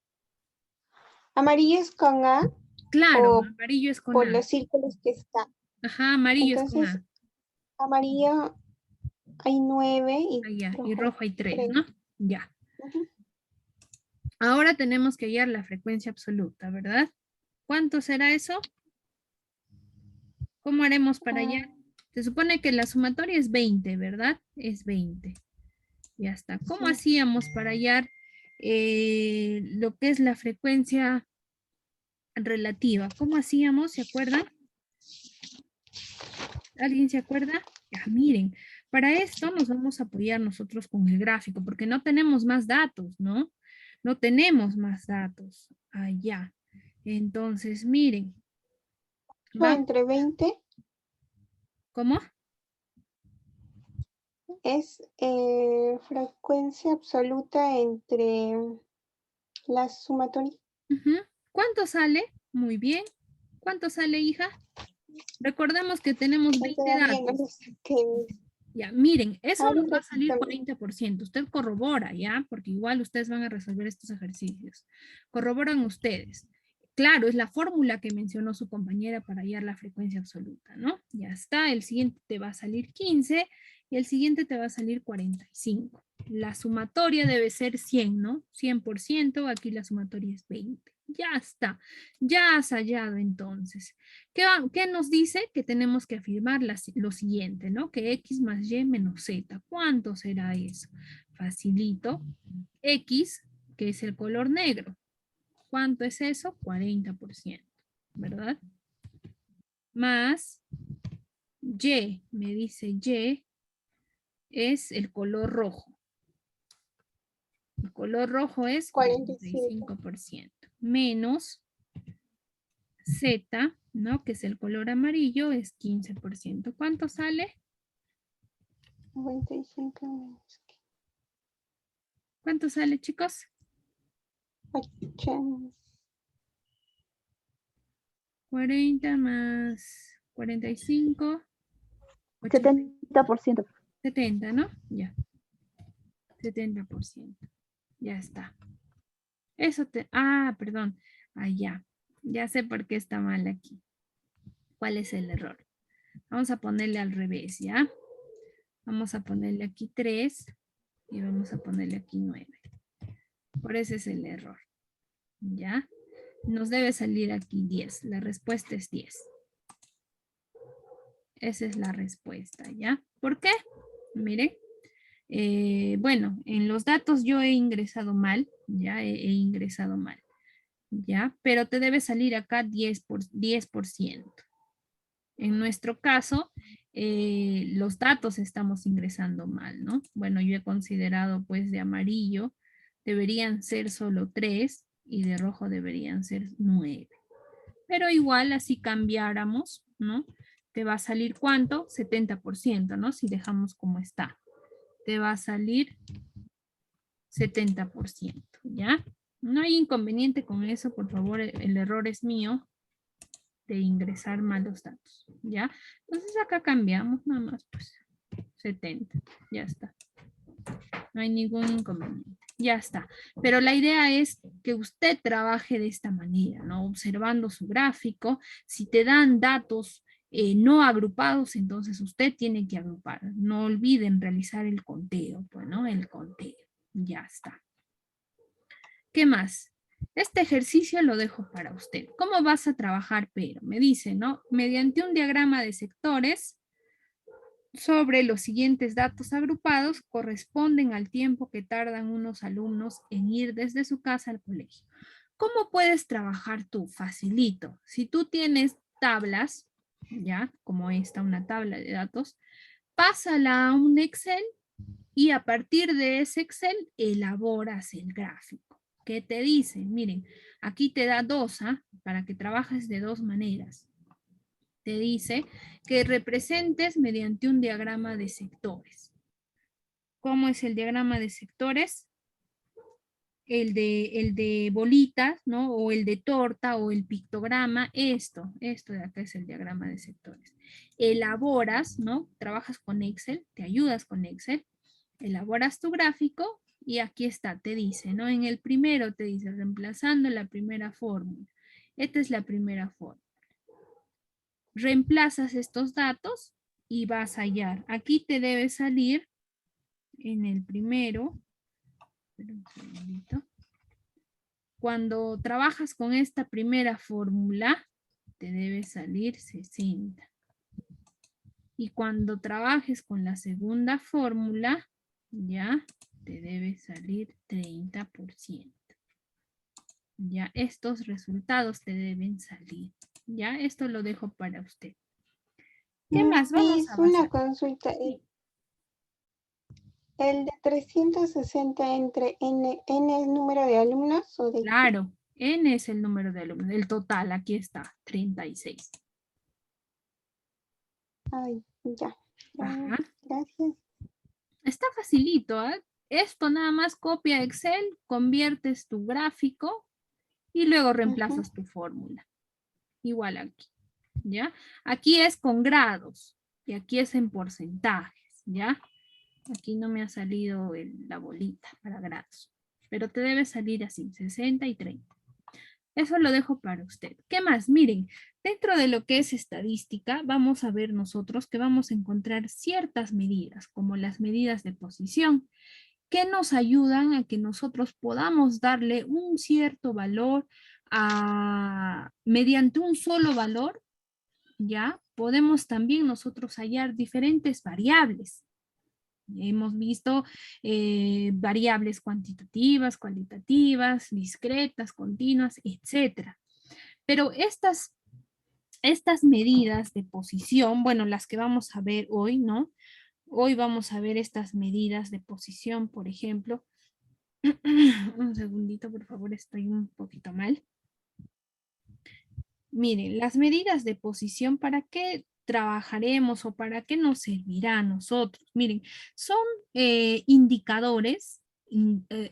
Speaker 3: Amarillo es con A.
Speaker 1: Claro,
Speaker 3: o
Speaker 1: amarillo es con
Speaker 3: por
Speaker 1: A.
Speaker 3: los círculos que está.
Speaker 1: Ajá, amarillo
Speaker 3: Entonces,
Speaker 1: es con A.
Speaker 3: Amarillo hay 9 y,
Speaker 1: Y rojo hay 3,
Speaker 3: 3.
Speaker 1: ¿no? Ya. Ahora tenemos que hallar la frecuencia absoluta, ¿verdad? ¿Cuánto será eso? ¿Cómo haremos para hallar? Se supone que la sumatoria es 20, ¿verdad? Es 20. Ya está. ¿Cómo hacíamos para hallar lo que es la frecuencia relativa? ¿Cómo hacíamos? ¿Se acuerdan? ¿Alguien se acuerda? Ya, miren, para esto nos vamos a apoyar nosotros con el gráfico, porque no tenemos más datos, ¿no? No tenemos más datos allá. Entonces, miren.
Speaker 3: Entre 20.
Speaker 1: ¿Cómo?
Speaker 3: Es frecuencia absoluta entre la sumatoria.
Speaker 1: ¿Cuánto sale? Muy bien. ¿Cuánto sale, hija? Recordemos que tenemos 20 datos. Ya, miren, eso nos va a salir 40%. Usted corrobora, ¿ya? Porque igual ustedes van a resolver estos ejercicios. Corroboran ustedes. Claro, es la fórmula que mencionó su compañera para hallar la frecuencia absoluta, ¿no? Ya está, el siguiente te va a salir 15 y el siguiente te va a salir 45. La sumatoria debe ser 100, ¿no? 100%, aquí la sumatoria es 20. Ya está, ya has hallado entonces. ¿Qué nos dice? Que tenemos que afirmar lo siguiente, ¿no? Que X más Y menos Z. ¿Cuánto será eso? Facilito. X, que es el color negro. ¿Cuánto es eso? 40%, ¿verdad? Más Y, me dice Y, es el color rojo. El color rojo es 45%. Menos Z, ¿no? Que es el color amarillo, es 15%. ¿Cuánto sale?
Speaker 3: 95 menos.
Speaker 1: ¿Cuánto sale, chicos? 40 más 45.
Speaker 2: 70%.
Speaker 1: 70, ¿no? Ya. 70%. Ya está. Eso perdón. Ya. Ya sé por qué está mal aquí. ¿Cuál es el error? Vamos a ponerle al revés, ¿ya? Vamos a ponerle aquí 3 y vamos a ponerle aquí 9. Por ese es el error. ¿Ya? Nos debe salir aquí 10. La respuesta es 10. Esa es la respuesta, ¿ya? ¿Por qué? Miren. Bueno, en los datos yo he ingresado mal, ya he ingresado mal, ya, pero te debe salir acá 10%. En nuestro caso, los datos estamos ingresando mal, ¿no? Bueno, yo he considerado pues de amarillo, deberían ser solo 3 y de rojo deberían ser 9. Pero igual así cambiáramos, ¿no? Te va a salir ¿cuánto? 70%, ¿no? Si dejamos como está. Te va a salir 70%, ¿ya? No hay inconveniente con eso, por favor, el error es mío de ingresar mal los datos, ¿ya? Entonces acá cambiamos nada más, pues, 70, ya está. No hay ningún inconveniente, ya está. Pero la idea es que usted trabaje de esta manera, ¿no? Observando su gráfico. Si te dan datos no agrupados, entonces usted tiene que agrupar. No olviden realizar el conteo, pues, ¿no? El conteo, ya está. ¿Qué más? Este ejercicio lo dejo para usted. ¿Cómo vas a trabajar, pero? Me dice, ¿no? Mediante un diagrama de sectores sobre los siguientes datos agrupados corresponden al tiempo que tardan unos alumnos en ir desde su casa al colegio. ¿Cómo puedes trabajar tú? Facilito. Si tú tienes tablas, ya, como esta, una tabla de datos, pásala a un Excel y a partir de ese Excel elaboras el gráfico. ¿Qué te dice? Miren, aquí te da dos, para que trabajes de dos maneras. Te dice que representes mediante un diagrama de sectores. ¿Cómo es el diagrama de sectores? El de bolitas, ¿no? O el de torta o el pictograma, esto de acá es el diagrama de sectores. Elaboras, ¿no? Trabajas con Excel, te ayudas con Excel, elaboras tu gráfico y aquí está, te dice, ¿no? En el primero te dice, reemplazando la primera fórmula. Esta es la primera fórmula. Reemplazas estos datos y vas a hallar. Aquí te debe salir en el primero. Espera un segundito. Cuando trabajas con esta primera fórmula, te debe salir 60. Y cuando trabajes con la segunda fórmula, ya te debe salir 30%. Ya estos resultados te deben salir. Ya esto lo dejo para usted. ¿Qué más vamos a
Speaker 3: Es una
Speaker 1: avanzar?
Speaker 3: consulta.
Speaker 1: Sí.
Speaker 3: ¿El de 360 entre n es número de alumnos o de qué?
Speaker 1: Claro, N es el número de alumnos. El total, aquí está, 36.
Speaker 3: Ay, ya.
Speaker 1: Ajá.
Speaker 3: Gracias.
Speaker 1: Está facilito, ¿eh? Esto nada más copia Excel, conviertes tu gráfico y luego
Speaker 3: Ujú.
Speaker 1: reemplazas tu fórmula. Igual aquí, ¿ya? Aquí es con grados y aquí es en porcentajes, ¿ya? Aquí no me ha salido la bolita para grados, pero te debe salir así, 60 y 30. Eso lo dejo para usted. ¿Qué más? Miren, dentro de lo que es estadística, vamos a ver nosotros que vamos a encontrar ciertas medidas, como las medidas de posición, que nos ayudan a que nosotros podamos darle un cierto valor mediante un solo valor, ¿ya? Podemos también nosotros hallar diferentes variables. Hemos visto variables cuantitativas, cualitativas, discretas, continuas, etcétera. Pero estas medidas de posición, bueno, las que vamos a ver hoy, ¿no? Hoy vamos a ver estas medidas de posición, por ejemplo. Un segundito, por favor, estoy un poquito mal. Miren, las medidas de posición, ¿para qué trabajaremos o para qué nos servirá a nosotros? Miren, son indicadores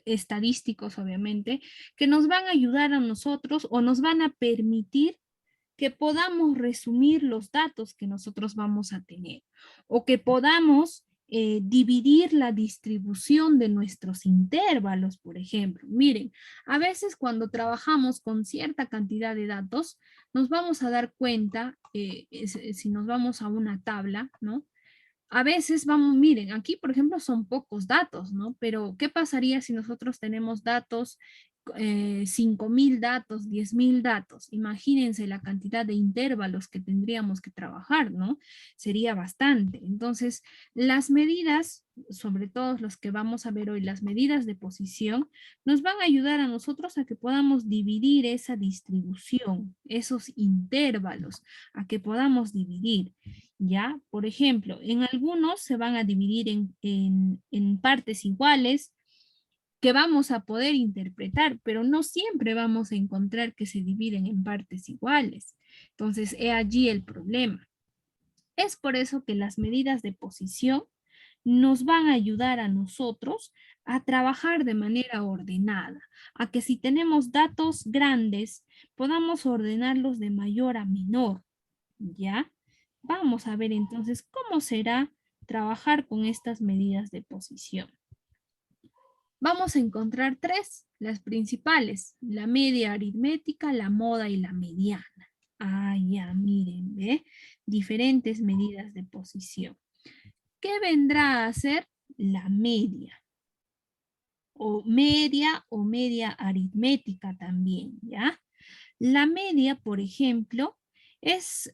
Speaker 1: estadísticos, obviamente, que nos van a ayudar a nosotros o nos van a permitir que podamos resumir los datos que nosotros vamos a tener o que podamos dividir la distribución de nuestros intervalos, por ejemplo. Miren, a veces cuando trabajamos con cierta cantidad de datos, nos vamos a dar cuenta, si nos vamos a una tabla, ¿no? A veces vamos, miren, aquí por ejemplo son pocos datos, ¿no? Pero ¿qué pasaría si nosotros tenemos datos, 5.000 datos, 10.000 datos? Imagínense la cantidad de intervalos que tendríamos que trabajar, ¿no? Sería bastante. Entonces, las medidas, sobre todo los que vamos a ver hoy, las medidas de posición, nos van a ayudar a nosotros a que podamos dividir esa distribución, esos intervalos, a que podamos dividir. ¿Ya? Por ejemplo, en algunos se van a dividir en partes iguales, que vamos a poder interpretar, pero no siempre vamos a encontrar que se dividen en partes iguales. Entonces, he allí el problema. Es por eso que las medidas de posición nos van a ayudar a nosotros a trabajar de manera ordenada, a que si tenemos datos grandes, podamos ordenarlos de mayor a menor, ¿ya? Vamos a ver entonces cómo será trabajar con estas medidas de posición. Vamos a encontrar tres, las principales, la media aritmética, la moda y la mediana. Ah, ya, miren, ¿ve? Diferentes medidas de posición. ¿Qué vendrá a ser la media? O media aritmética también, ¿ya? La media, por ejemplo, es,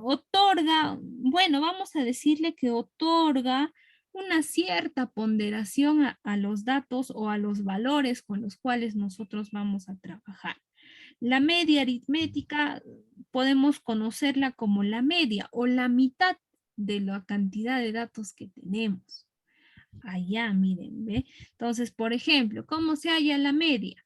Speaker 1: otorga, bueno, vamos a decirle que otorga una cierta ponderación a los datos o a los valores con los cuales nosotros vamos a trabajar. La media aritmética podemos conocerla como la media o la mitad de la cantidad de datos que tenemos. Allá, miren, ¿ve? Entonces, por ejemplo, ¿cómo se halla la media?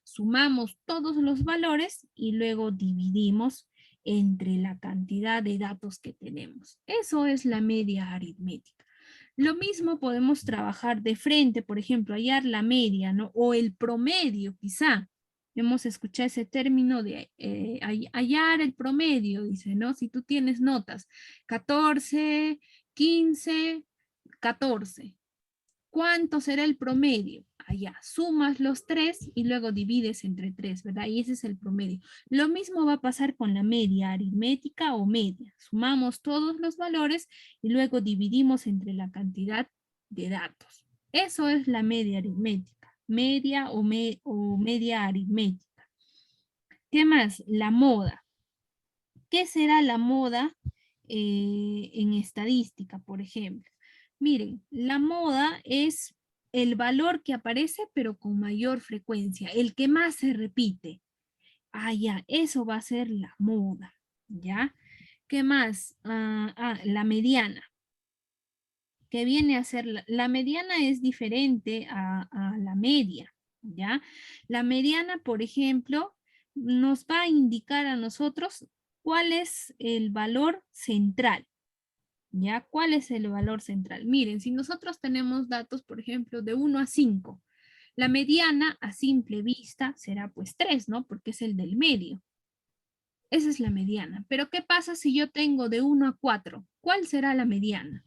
Speaker 1: Sumamos todos los valores y luego dividimos entre la cantidad de datos que tenemos. Eso es la media aritmética. Lo mismo podemos trabajar de frente, por ejemplo, hallar la media, ¿no? O el promedio, quizá. Hemos escuchado ese término de hallar el promedio, dice, ¿no? Si tú tienes notas 14, 15, 14. ¿Cuánto será el promedio? Allá, sumas los tres y luego divides entre tres, ¿verdad? Y ese es el promedio. Lo mismo va a pasar con la media aritmética o media. Sumamos todos los valores y luego dividimos entre la cantidad de datos. Eso es la media aritmética, media o media aritmética. ¿Qué más? La moda. ¿Qué será la moda en estadística, por ejemplo? Miren, la moda es el valor que aparece pero con mayor frecuencia, el que más se repite. Ah, ya, eso va a ser la moda, ¿ya? ¿Qué más? La mediana. ¿Qué viene a ser? La mediana es diferente a la media, ¿ya? La mediana, por ejemplo, nos va a indicar a nosotros cuál es el valor central. ¿Ya? ¿Cuál es el valor central? Miren, si nosotros tenemos datos, por ejemplo, de 1 a 5, la mediana a simple vista será pues 3, ¿no? Porque es el del medio. Esa es la mediana. Pero ¿qué pasa si yo tengo de 1 a 4? ¿Cuál será la mediana?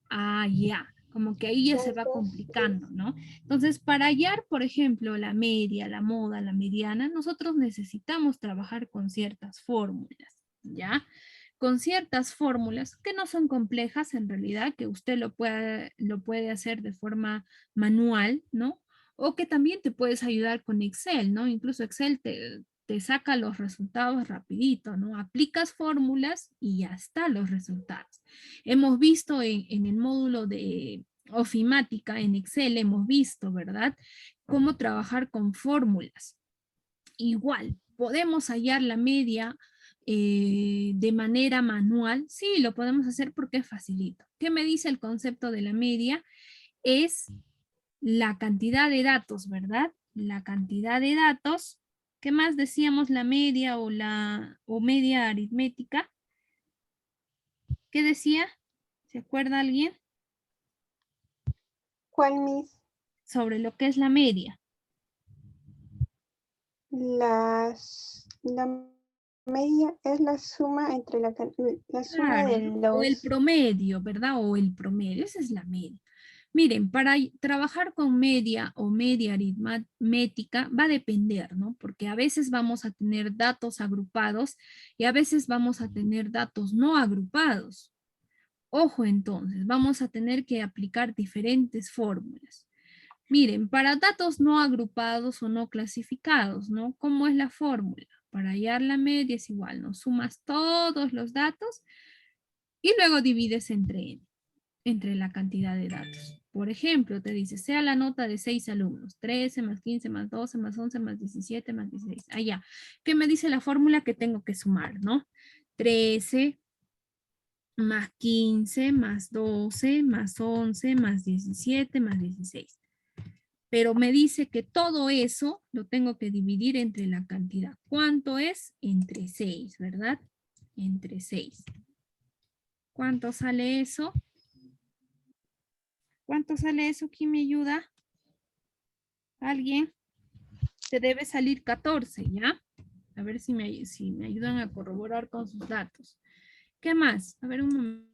Speaker 1: Ah, ya. Como que ahí ya se
Speaker 3: Las
Speaker 1: va
Speaker 3: dos,
Speaker 1: complicando, ¿no? Entonces, para hallar, por ejemplo, la media, la moda, la mediana, nosotros necesitamos trabajar con ciertas fórmulas, ¿ya? Con ciertas fórmulas que no son complejas en realidad, que usted lo puede hacer de forma manual, ¿no? O que también te puedes ayudar con Excel, ¿no? Incluso Excel te saca los resultados rapidito, ¿no? Aplicas fórmulas y ya están los resultados. Hemos visto en el módulo de ofimática en Excel, hemos visto, ¿verdad? Cómo trabajar con fórmulas. Igual, podemos hallar la media de manera manual. Sí, lo podemos hacer porque es facilito. ¿Qué me dice el concepto de la media? Es la cantidad de datos, ¿verdad? La cantidad de datos. ¿Qué más decíamos la media o media aritmética? ¿Qué decía? ¿Se acuerda alguien?
Speaker 3: ¿cuál mis?
Speaker 1: Sobre lo que es la media.
Speaker 3: La media es la suma entre la suma
Speaker 1: Claro,
Speaker 3: de
Speaker 1: ¿no? O el
Speaker 3: los.
Speaker 1: promedio, ¿verdad? O el promedio, esa es la media. Miren, para trabajar con media o media aritmética va a depender, ¿no? Porque a veces vamos a tener datos agrupados y a veces vamos a tener datos no agrupados. Ojo entonces, vamos a tener que aplicar diferentes fórmulas. Miren, para datos no agrupados o no clasificados, ¿no? ¿Cómo es la fórmula? Para hallar la media es igual, ¿no? Sumas todos los datos y luego divides entre la cantidad de datos. Por ejemplo, te dice, sea la nota de 6 alumnos, 13 más 15 más 12 más 11 más 17 más 16. Allá, ¿qué me dice la fórmula que tengo que sumar, no? 13 más 15 más 12 más 11 más 17 más 16. Pero me dice que todo eso lo tengo que dividir entre la cantidad. ¿Cuánto es? Entre 6, ¿verdad? Entre 6. ¿Cuánto sale eso? ¿Cuánto sale eso? ¿Quién me ayuda? ¿Alguien? Te debe salir 14, ¿ya? A ver si me ayudan a corroborar con sus datos. ¿Qué más? A ver un momento.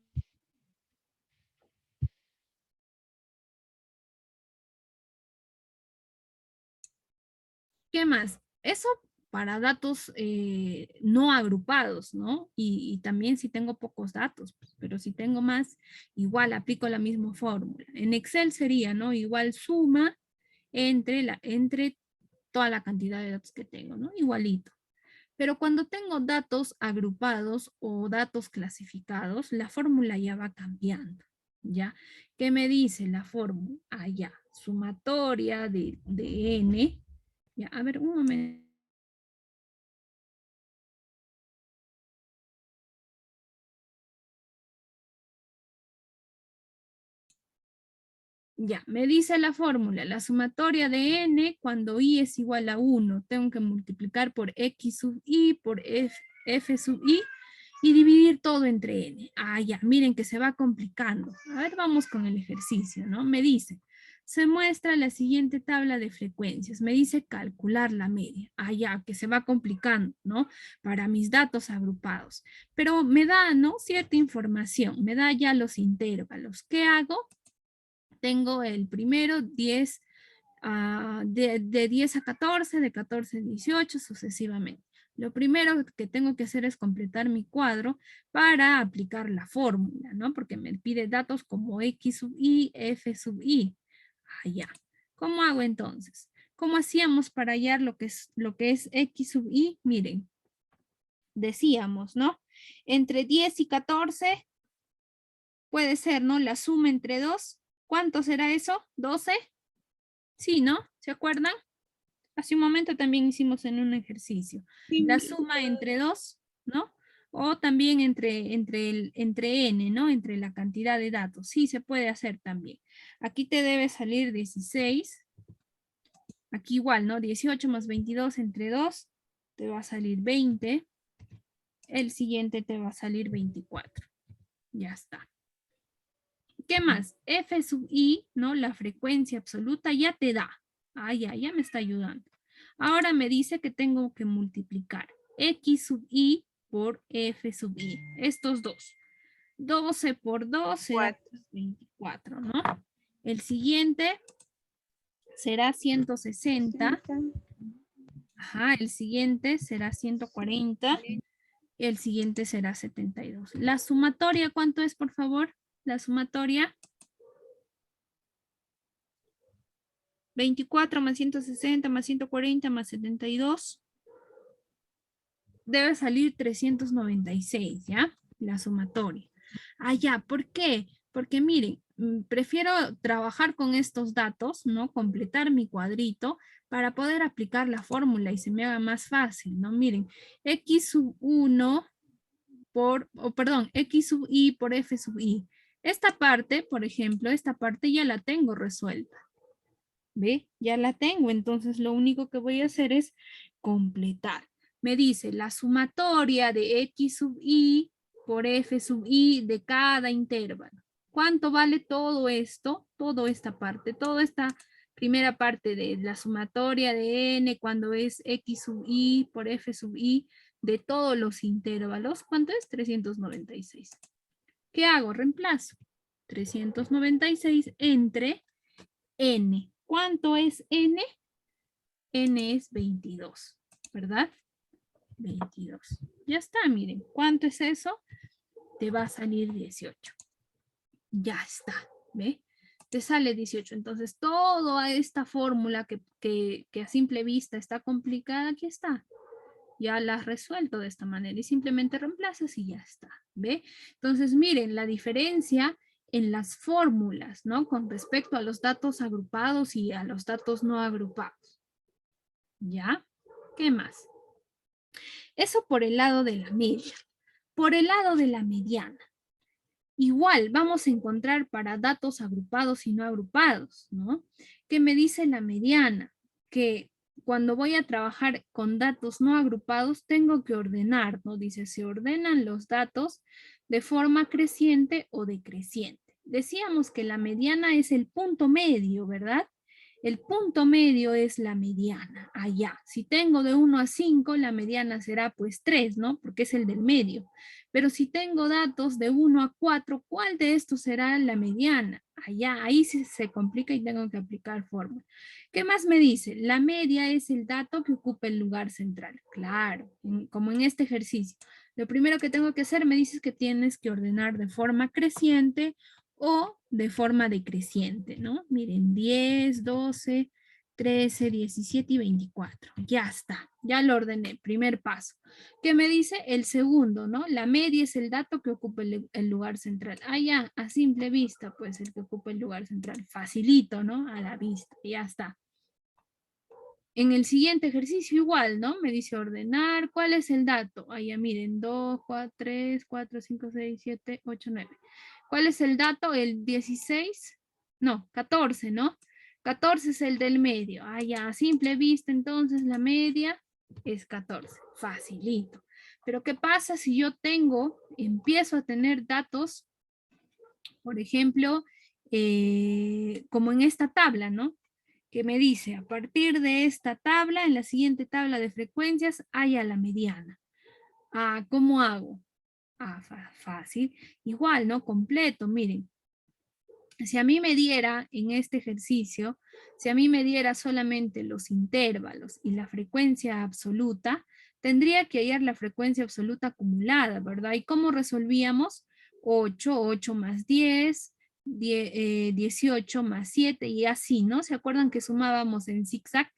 Speaker 1: ¿Qué más? Eso para datos no agrupados, ¿no? Y también si tengo pocos datos, pues, pero si tengo más, igual aplico la misma fórmula. En Excel sería, ¿no? Igual suma entre toda la cantidad de datos que tengo, ¿no? Igualito. Pero cuando tengo datos agrupados o datos clasificados, la fórmula ya va cambiando, ¿ya? ¿Qué me dice la fórmula? Ah, ya, sumatoria de n. Ya, a ver, un momento. Ya, me dice la fórmula, la sumatoria de n cuando i es igual a 1. Tengo que multiplicar por x sub i por f sub i y dividir todo entre n. Ah, ya, miren que se va complicando. A ver, vamos con el ejercicio, ¿no? Me dice, se muestra la siguiente tabla de frecuencias. Me dice calcular la media. Ah, ya, que se va complicando, ¿no? Para mis datos agrupados. Pero me da, ¿no? Cierta información. Me da ya los intervalos. ¿Qué hago? Tengo el primero, 10, de 10 a 14, de 14 a 18, sucesivamente. Lo primero que tengo que hacer es completar mi cuadro para aplicar la fórmula, ¿no? Porque me pide datos como x sub i, f sub i. Ya. ¿Cómo hago entonces? ¿Cómo hacíamos para hallar lo que es x sub i? Miren, decíamos, ¿no? Entre 10 y 14 puede ser, ¿no? La suma entre 2. ¿Cuánto será eso? ¿12? Sí, ¿no? ¿Se acuerdan? Hace un momento también hicimos en un ejercicio. La suma entre 2, ¿no? O también entre n, ¿no? Entre la cantidad de datos. Sí, se puede hacer también. Aquí te debe salir 16. Aquí igual, ¿no? 18 más 22 entre 2 te va a salir 20. El siguiente te va a salir 24. Ya está. ¿Qué más? F sub i, ¿no? La frecuencia absoluta ya te da. Ah, ya me está ayudando. Ahora me dice que tengo que multiplicar x sub i por f sub i. Estos dos. 12 por 2 será 24, ¿no? El siguiente será 160. Ajá, el siguiente será 140. El siguiente será 72. La sumatoria, ¿cuánto es, por favor? La sumatoria. 24 más 160 más 140 más 72. Debe salir 396, ¿ya? La sumatoria. Ah, ya, ¿por qué? Porque miren, prefiero trabajar con estos datos, ¿no? Completar mi cuadrito para poder aplicar la fórmula y se me haga más fácil, ¿no? Miren, x sub 1 perdón, x sub i por f sub i. Esta parte, por ejemplo, esta parte ya la tengo resuelta. ¿Ve? Ya la tengo, entonces lo único que voy a hacer es completar. Me dice la sumatoria de x sub i por f sub i de cada intervalo. ¿Cuánto vale todo esto? Toda esta parte, toda esta primera parte de la sumatoria de n cuando es x sub i por f sub i de todos los intervalos. ¿Cuánto es? 396. ¿Qué hago? Reemplazo. 396 entre n. ¿Cuánto es n? N es 22, ¿verdad? 22. Ya está, miren. ¿Cuánto es eso? Te va a salir 18. Ya está, ¿ve? Te sale 18. Entonces, toda esta fórmula que a simple vista está complicada, aquí está. Ya la has resuelto de esta manera y simplemente reemplazas y ya está, ¿ve? Entonces, miren, la diferencia en las fórmulas, ¿no? Con respecto a los datos agrupados y a los datos no agrupados. ¿Ya? ¿Qué más? Eso por el lado de la media. Por el lado de la mediana. Igual vamos a encontrar para datos agrupados y no agrupados, ¿no? ¿Qué me dice la mediana? Que cuando voy a trabajar con datos no agrupados, tengo que ordenar, ¿no? Dice, se ordenan los datos de forma creciente o decreciente. Decíamos que la mediana es el punto medio, ¿verdad? El punto medio es la mediana, allá. Si tengo de 1 a 5, la mediana será pues 3, ¿no? Porque es el del medio. Pero si tengo datos de 1 a 4, ¿cuál de estos será la mediana? Allá, ahí sí se complica y tengo que aplicar fórmula. ¿Qué más me dice? La media es el dato que ocupa el lugar central. Claro, como en este ejercicio. Lo primero que tengo que hacer, me dices que tienes que ordenar de forma creciente o de forma decreciente, ¿no? Miren, 10, 12, 13, 17 y 24. Ya está, ya lo ordené, primer paso. ¿Qué me dice? El segundo, ¿no? La media es el dato que ocupa el lugar central. Ah, ya, a simple vista, pues el que ocupa el lugar central. Facilito, ¿no? A la vista, ya está. En el siguiente ejercicio igual, ¿no? Me dice ordenar. ¿Cuál es el dato? Ah, ya miren, 2, 4, 3, 4, 5, 6, 7, 8, 9. ¿Cuál es el dato? El 16, no, 14, ¿no? 14 es el del medio. Ah, ya, a simple vista, entonces la media es 14. Facilito. Pero ¿qué pasa si yo empiezo a tener datos, por ejemplo, como en esta tabla, ¿no? Que me dice, a partir de esta tabla, en la siguiente tabla de frecuencias, haya la mediana. Ah, ¿cómo hago? Ah, fácil. Igual, ¿no? Completo, miren. Si a mí me diera en este ejercicio, si a mí me diera solamente los intervalos y la frecuencia absoluta, tendría que hallar la frecuencia absoluta acumulada, ¿verdad? ¿Y cómo resolvíamos? 8, 8 más 10, 18 más 7 y así, ¿no? ¿Se acuerdan que sumábamos en zigzag?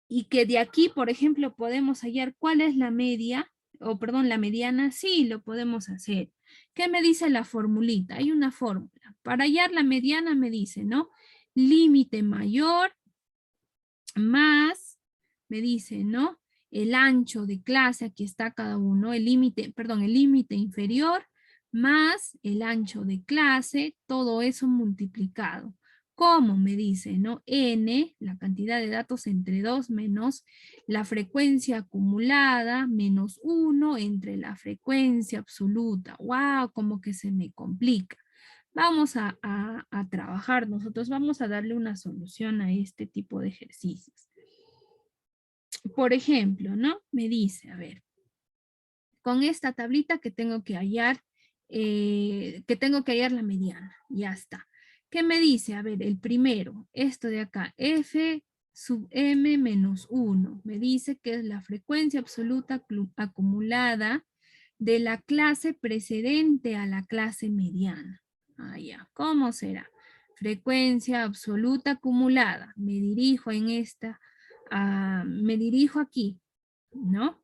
Speaker 1: Y que de aquí, por ejemplo, podemos hallar cuál es la media, o perdón, la mediana, sí, lo podemos hacer. ¿Qué me dice la formulita? Hay una fórmula. Para hallar la mediana me dice, ¿no? Límite mayor más, me dice, ¿no? El ancho de clase, aquí está cada uno, el límite, perdón, el límite inferior más el ancho de clase, todo eso multiplicado. ¿Cómo me dice, no? N, la cantidad de datos entre 2 menos la frecuencia acumulada menos 1 entre la frecuencia absoluta. ¡Wow! Como que se me complica. Vamos a trabajar nosotros, vamos a darle una solución a este tipo de ejercicios. Por ejemplo, ¿no? Me dice, a ver, con esta tablita que tengo que hallar la mediana, ya está. ¿Qué me dice? A ver, el primero, esto de acá, f sub m menos 1, me dice que es la frecuencia absoluta acumulada de la clase precedente a la clase mediana. Ah, ya, ¿cómo será? Frecuencia absoluta acumulada. Me dirijo en esta, me dirijo aquí, ¿no?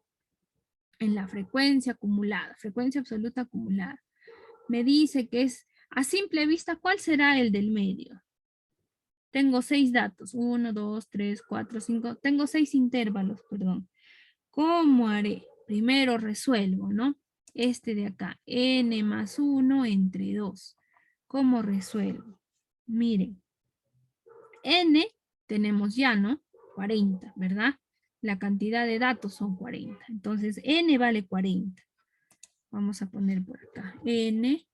Speaker 1: En la frecuencia acumulada, frecuencia absoluta acumulada. Me dice que es, a simple vista, ¿cuál será el del medio? Tengo 6 datos, 1, 2, 3, 4, 5, tengo 6 intervalos, perdón. ¿Cómo haré? Primero resuelvo, ¿no? Este de acá, n más 1 entre 2. ¿Cómo resuelvo? Miren, n tenemos ya, ¿no? 40, ¿verdad? La cantidad de datos son 40. Entonces, n vale 40. Vamos a poner por acá. N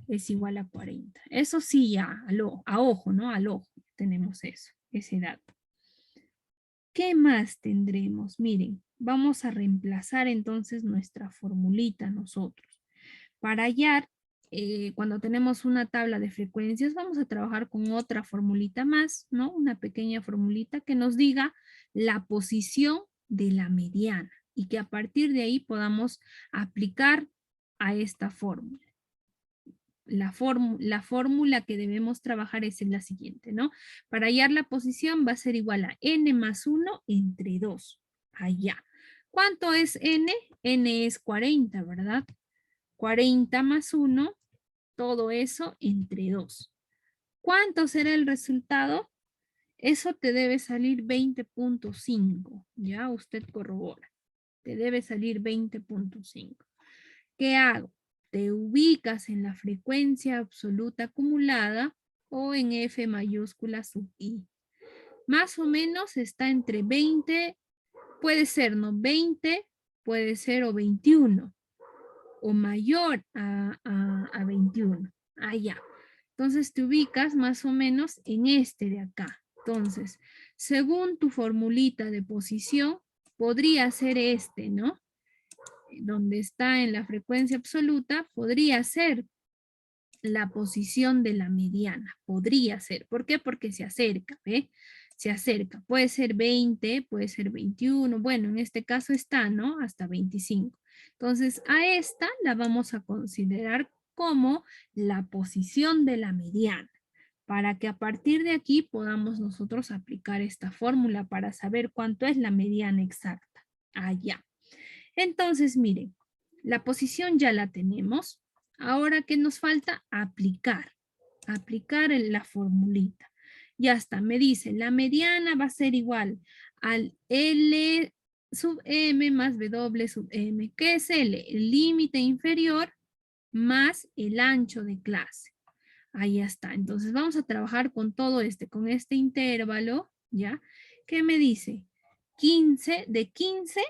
Speaker 1: es igual a 40. Eso sí ya, a ojo, ¿no? Al ojo tenemos eso, ese dato. ¿Qué más tendremos? Miren, vamos a reemplazar entonces nuestra formulita nosotros. Para hallar, cuando tenemos una tabla de frecuencias, vamos a trabajar con otra formulita más, ¿no? Una pequeña formulita que nos diga la posición de la mediana y que a partir de ahí podamos aplicar a esta fórmula. La fórmula que debemos trabajar es la siguiente, ¿no? Para hallar la posición va a ser igual a n más 1 entre 2. Allá. ¿Cuánto es n? N es 40, ¿verdad? 40 más 1, todo eso entre 2. ¿Cuánto será el resultado? Eso te debe salir 20.5. Ya usted corrobora. Te debe salir 20.5. ¿Qué hago? te ubicas en la frecuencia absoluta acumulada o en F mayúscula sub I. Más o menos está entre 20, puede ser, ¿no? 20, puede ser o 21, o mayor a 21. Ya. Entonces te ubicas más o menos en este de acá. Entonces, según tu formulita de posición, podría ser este, ¿no? Donde está en la frecuencia absoluta, podría ser la posición de la mediana. Podría ser. ¿Por qué? Porque se acerca, ¿ve? Se acerca. Puede ser 20, puede ser 21. Bueno, en este caso está, ¿no? Hasta 25. Entonces, a esta la vamos a considerar como la posición de la mediana, para que a partir de aquí podamos nosotros aplicar esta fórmula para saber cuánto es la mediana exacta. Allá. Entonces, miren, la posición ya la tenemos. Ahora, ¿qué nos falta? Aplicar. Aplicar la formulita. Ya está, me dice, la mediana va a ser igual al L sub M más W sub M. ¿Qué es L? El límite inferior más el ancho de clase. Ahí está. Entonces vamos a trabajar con todo con este intervalo, ¿ya? ¿Qué me dice? 15, de 15,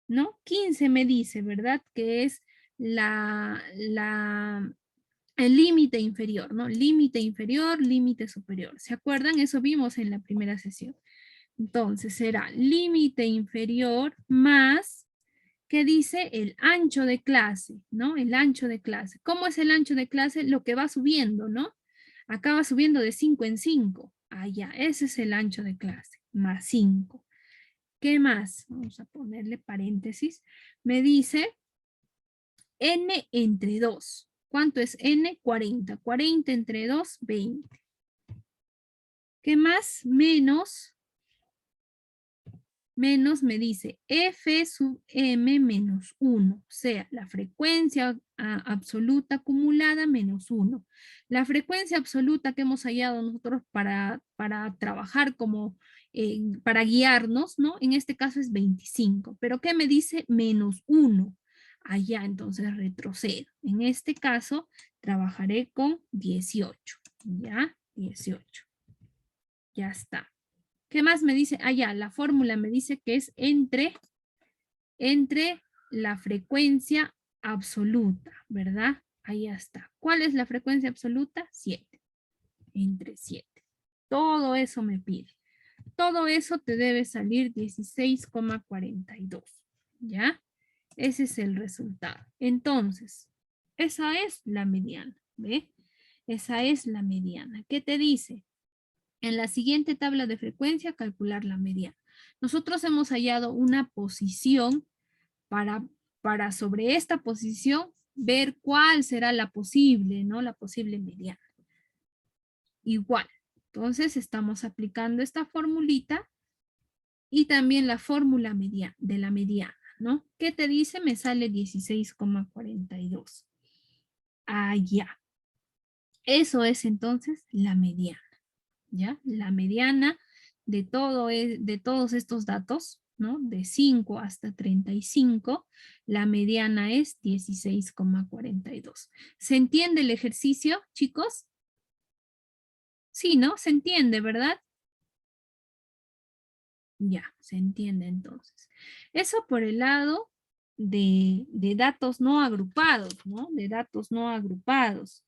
Speaker 1: ¿no? 15 me dice, ¿verdad? Que es el límite inferior, ¿no? Límite inferior, límite superior. ¿Se acuerdan? Eso vimos en la primera sesión. Entonces será límite inferior más, ¿qué dice? El ancho de clase, ¿no? El ancho de clase. ¿Cómo es el ancho de clase? Lo que va subiendo, ¿no? Acá va subiendo de 5 en 5. Ya, ese es el ancho de clase, más 5. ¿Qué más? Vamos a ponerle paréntesis. Me dice n entre 2. ¿Cuánto es n? 40. 40 entre 2, 20. ¿Qué más? Menos me dice f sub m menos 1, o sea, la frecuencia absoluta acumulada menos 1. La frecuencia absoluta que hemos hallado nosotros para trabajar como, para guiarnos, ¿no? En este caso es 25, pero ¿qué me dice? Menos 1. Allá, entonces retrocedo. En este caso, trabajaré con 18, ¿ya? 18. Ya está. ¿Qué más me dice? Ya, la fórmula me dice que es entre la frecuencia absoluta, ¿verdad? Ahí está. ¿Cuál es la frecuencia absoluta? 7. Entre 7. Todo eso me pide. Todo eso te debe salir 16,42. ¿Ya? Ese es el resultado. Entonces, esa es la mediana, ¿ve? Esa es la mediana. ¿Qué te dice? En la siguiente tabla de frecuencia, calcular la mediana. Nosotros hemos hallado una posición para sobre esta posición ver cuál será la posible, ¿no? La posible mediana. Igual. Entonces estamos aplicando esta formulita y también la fórmula de la mediana, ¿no? ¿Qué te dice? Me sale 16,42. Ya. Eso es entonces la mediana. ¿Ya? La mediana de todos estos datos, ¿no? De 5 hasta 35, la mediana es 16,42. ¿Se entiende el ejercicio, chicos? Sí, ¿no? Se entiende, ¿verdad? Ya, se entiende entonces. Eso por el lado de datos no agrupados, ¿no? De datos no agrupados.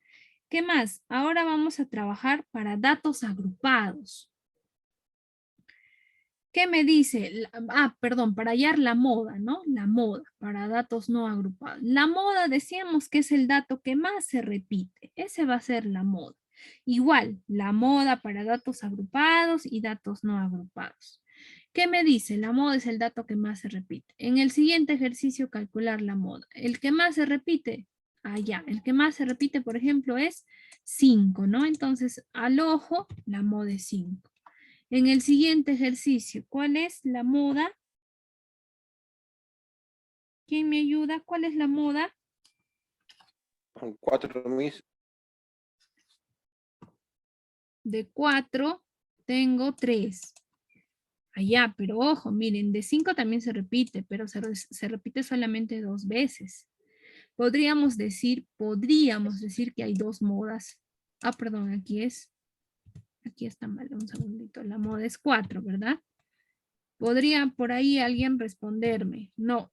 Speaker 1: ¿Qué más? Ahora vamos a trabajar para datos agrupados. ¿Qué me dice? Perdón, para hallar la moda, ¿no? La moda, para datos no agrupados. La moda decíamos que es el dato que más se repite. Ese va a ser la moda. Igual, la moda para datos agrupados y datos no agrupados. ¿Qué me dice? La moda es el dato que más se repite. En el siguiente ejercicio, calcular la moda. El que más se repite, ya. El que más se repite, por ejemplo, es 5, ¿no? Entonces, al ojo, la moda es 5. En el siguiente ejercicio, ¿cuál es la moda? ¿Quién me ayuda? ¿Cuál es la moda?
Speaker 4: 4.000.
Speaker 1: De 4 tengo 3. Allá, pero ojo, miren, de 5 también se repite, pero se repite solamente 2 veces. Podríamos decir que hay dos modas. Ah, perdón, aquí está mal, un segundito. La moda es 4, ¿verdad? Podría por ahí alguien responderme, no,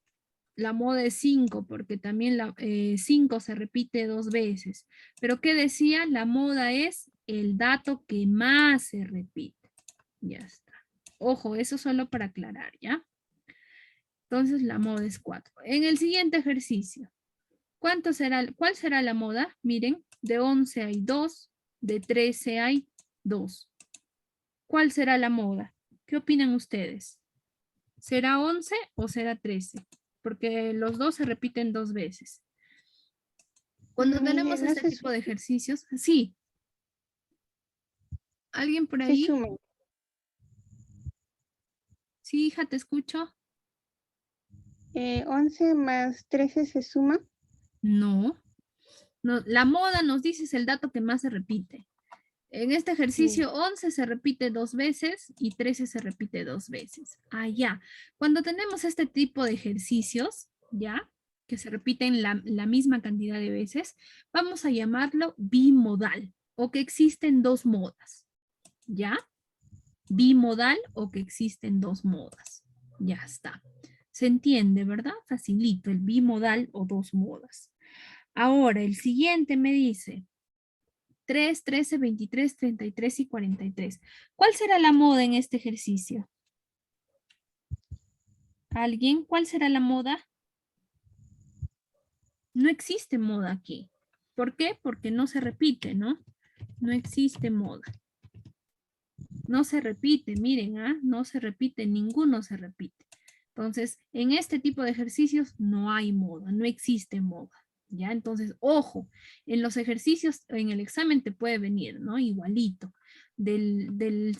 Speaker 1: la moda es 5 porque también la 5 se repite 2 veces. Pero ¿qué decía? La moda es el dato que más se repite. Ya está. Ojo, eso solo para aclarar, ¿ya? Entonces la moda es 4. En el siguiente ejercicio, ¿cuál será la moda? Miren, de 11 hay 2, de 13 hay 2. ¿Cuál será la moda? ¿Qué opinan ustedes? ¿Será 11 o será 13? Porque los dos se repiten 2 veces. Cuando tenemos
Speaker 3: No
Speaker 1: este
Speaker 3: se,
Speaker 1: tipo de ejercicios, sí. ¿Alguien por
Speaker 3: se
Speaker 1: ahí?
Speaker 3: suman.
Speaker 1: Sí, hija, te escucho.
Speaker 3: 11 más 13 se suma.
Speaker 1: No. No, la moda nos dice es el dato que más se repite. En este ejercicio 11 se repite 2 veces y 13 se repite 2 veces. Ah, ya. Cuando tenemos este tipo de ejercicios, ¿ya? Que se repiten la misma cantidad de veces, vamos a llamarlo bimodal o que existen dos modas, ¿ya? Bimodal o que existen dos modas. Ya está. Se entiende, ¿verdad? Facilito, el bimodal o dos modas. Ahora, el siguiente me dice 3, 13, 23, 33 y 43. ¿Cuál será la moda en este ejercicio? ¿Alguien? ¿Cuál será la moda? No existe moda aquí. ¿Por qué? Porque no se repite, ¿no? No existe moda. No se repite, miren, ¿ah? No se repite, ninguno se repite. Entonces, en este tipo de ejercicios no hay moda, no existe moda. ¿Ya? Entonces, ojo, en los ejercicios, en el examen te puede venir, ¿no? Igualito. De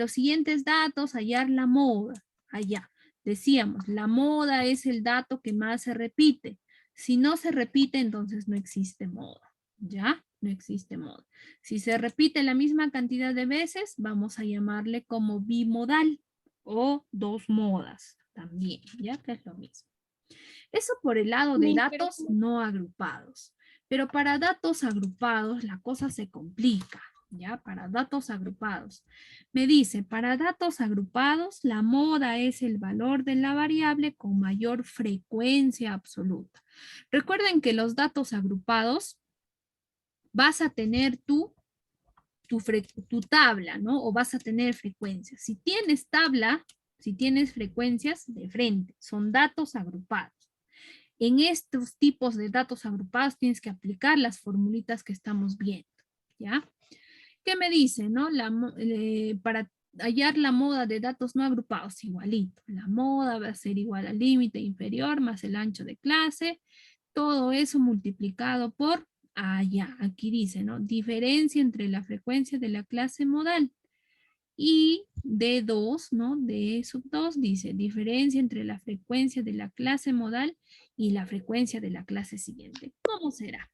Speaker 1: los siguientes datos, hallar la moda. Allá. Decíamos, la moda es el dato que más se repite. Si no se repite, entonces no existe moda. ¿Ya? No existe moda. Si se repite la misma cantidad de veces, vamos a llamarle como bimodal o dos modas también, ¿ya? Que es lo mismo. Eso por el lado de
Speaker 3: Pero
Speaker 1: datos no agrupados. Pero para datos agrupados la cosa se complica, ¿ya? Para datos agrupados. Me dice, para datos agrupados, la moda es el valor de la variable con mayor frecuencia absoluta. Recuerden que los datos agrupados vas a tener tu tabla, ¿no? O vas a tener frecuencias. Si tienes tabla, si tienes frecuencias de frente, son datos agrupados. En estos tipos de datos agrupados tienes que aplicar las formulitas que estamos viendo, ¿ya? ¿Qué me dice, no? Para hallar la moda de datos no agrupados, igualito. La moda va a ser igual al límite inferior más el ancho de clase. Todo eso multiplicado por allá. Aquí dice, ¿no? Diferencia entre la frecuencia de la clase modal. Y D2, ¿no? D sub 2 dice diferencia entre la frecuencia de la clase modal y la frecuencia de la clase siguiente. ¿Cómo será?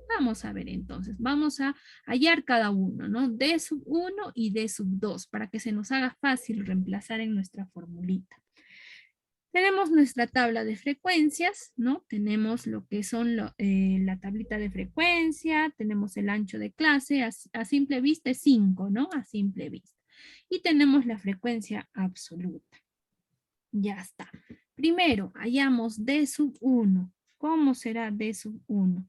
Speaker 1: Vamos a ver entonces, vamos a hallar cada uno, ¿no? D sub 1 y D sub 2 para que se nos haga fácil reemplazar en nuestra formulita. Tenemos nuestra tabla de frecuencias, ¿no? Tenemos lo que son la tablita de frecuencia, tenemos el ancho de clase, a simple vista es 5, ¿no? A simple vista. Y tenemos la frecuencia absoluta. Ya está. Primero, hallamos D sub 1. ¿Cómo será D sub 1?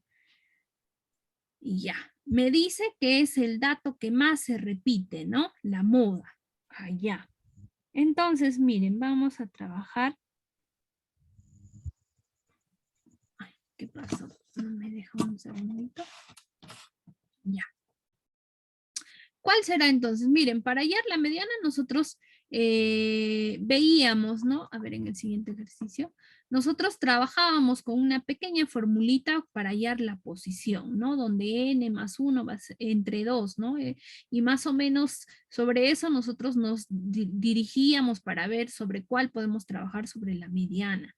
Speaker 1: Y ya. Me dice que es el dato que más se repite, ¿no? La moda. Allá. Entonces, miren, vamos a trabajar. Ay, ¿qué pasó? No me dejó un segundito. Ya. ¿Cuál será entonces? Miren, para hallar la mediana nosotros veíamos, ¿no? A ver, en el siguiente ejercicio, nosotros trabajábamos con una pequeña formulita para hallar la posición, ¿no? Donde n más 1 va a ser entre 2, ¿no? Y más o menos sobre eso nosotros nos dirigíamos para ver sobre cuál podemos trabajar sobre la mediana.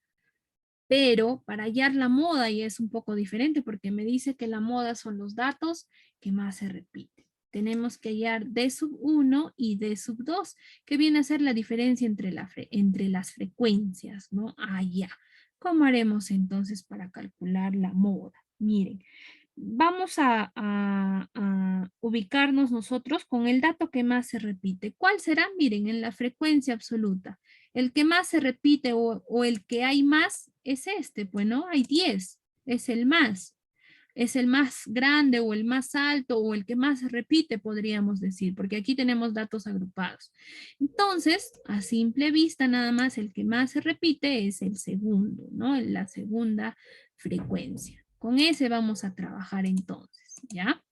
Speaker 1: Pero para hallar la moda ya es un poco diferente porque me dice que la moda son los datos que más se repiten. Tenemos que hallar D sub 1 y D sub 2, que viene a ser la diferencia entre las frecuencias, ¿no? Ah, ya. ¿Cómo haremos entonces para calcular la moda? Miren, vamos a ubicarnos nosotros con el dato que más se repite. ¿Cuál será? Miren, en la frecuencia absoluta. El que más se repite o el que hay más es este, pues, ¿no? Hay 10, es el más. Es el más grande o el más alto o el que más se repite, podríamos decir, porque aquí tenemos datos agrupados. Entonces, a simple vista, nada más el que más se repite es el segundo, ¿no? La segunda frecuencia. Con ese vamos a trabajar entonces, ¿ya?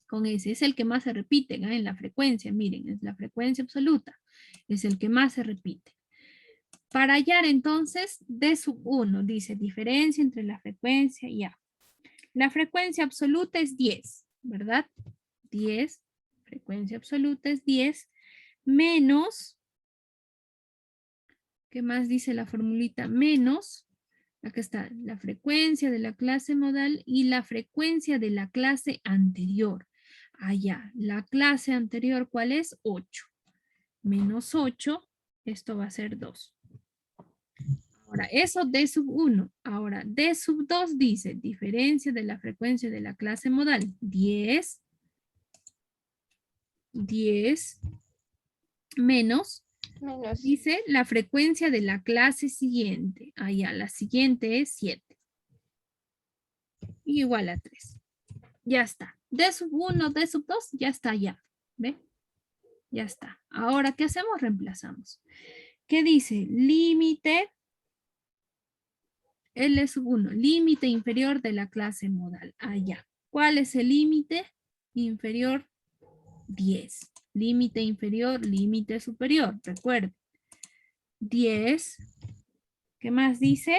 Speaker 1: Con ese es el que más se repite, ¿no? En la frecuencia, miren, es la frecuencia absoluta, es el que más se repite. Para hallar entonces, D sub 1, dice diferencia entre la frecuencia y A. La frecuencia absoluta es 10, ¿verdad? 10, frecuencia absoluta es 10, menos, ¿qué más dice la formulita? Menos, acá está, la frecuencia de la clase modal y la frecuencia de la clase anterior. Allá, la clase anterior, ¿cuál es? 8. Menos 8, esto va a ser 2. Ahora, eso D sub 1. Ahora, D sub 2 dice diferencia de la frecuencia de la clase modal. 10 menos, dice la frecuencia de la clase siguiente. Allá, la siguiente es 7. Igual a 3. Ya está. D sub 1, D sub 2, ya está ya. ¿Ve? Ya está. Ahora, ¿qué hacemos? Reemplazamos. ¿Qué dice? Límite L sub 1, límite inferior de la clase modal. Allá. ¿Cuál es el límite? Inferior 10. Límite inferior, límite superior. Recuerden. 10. ¿Qué más dice?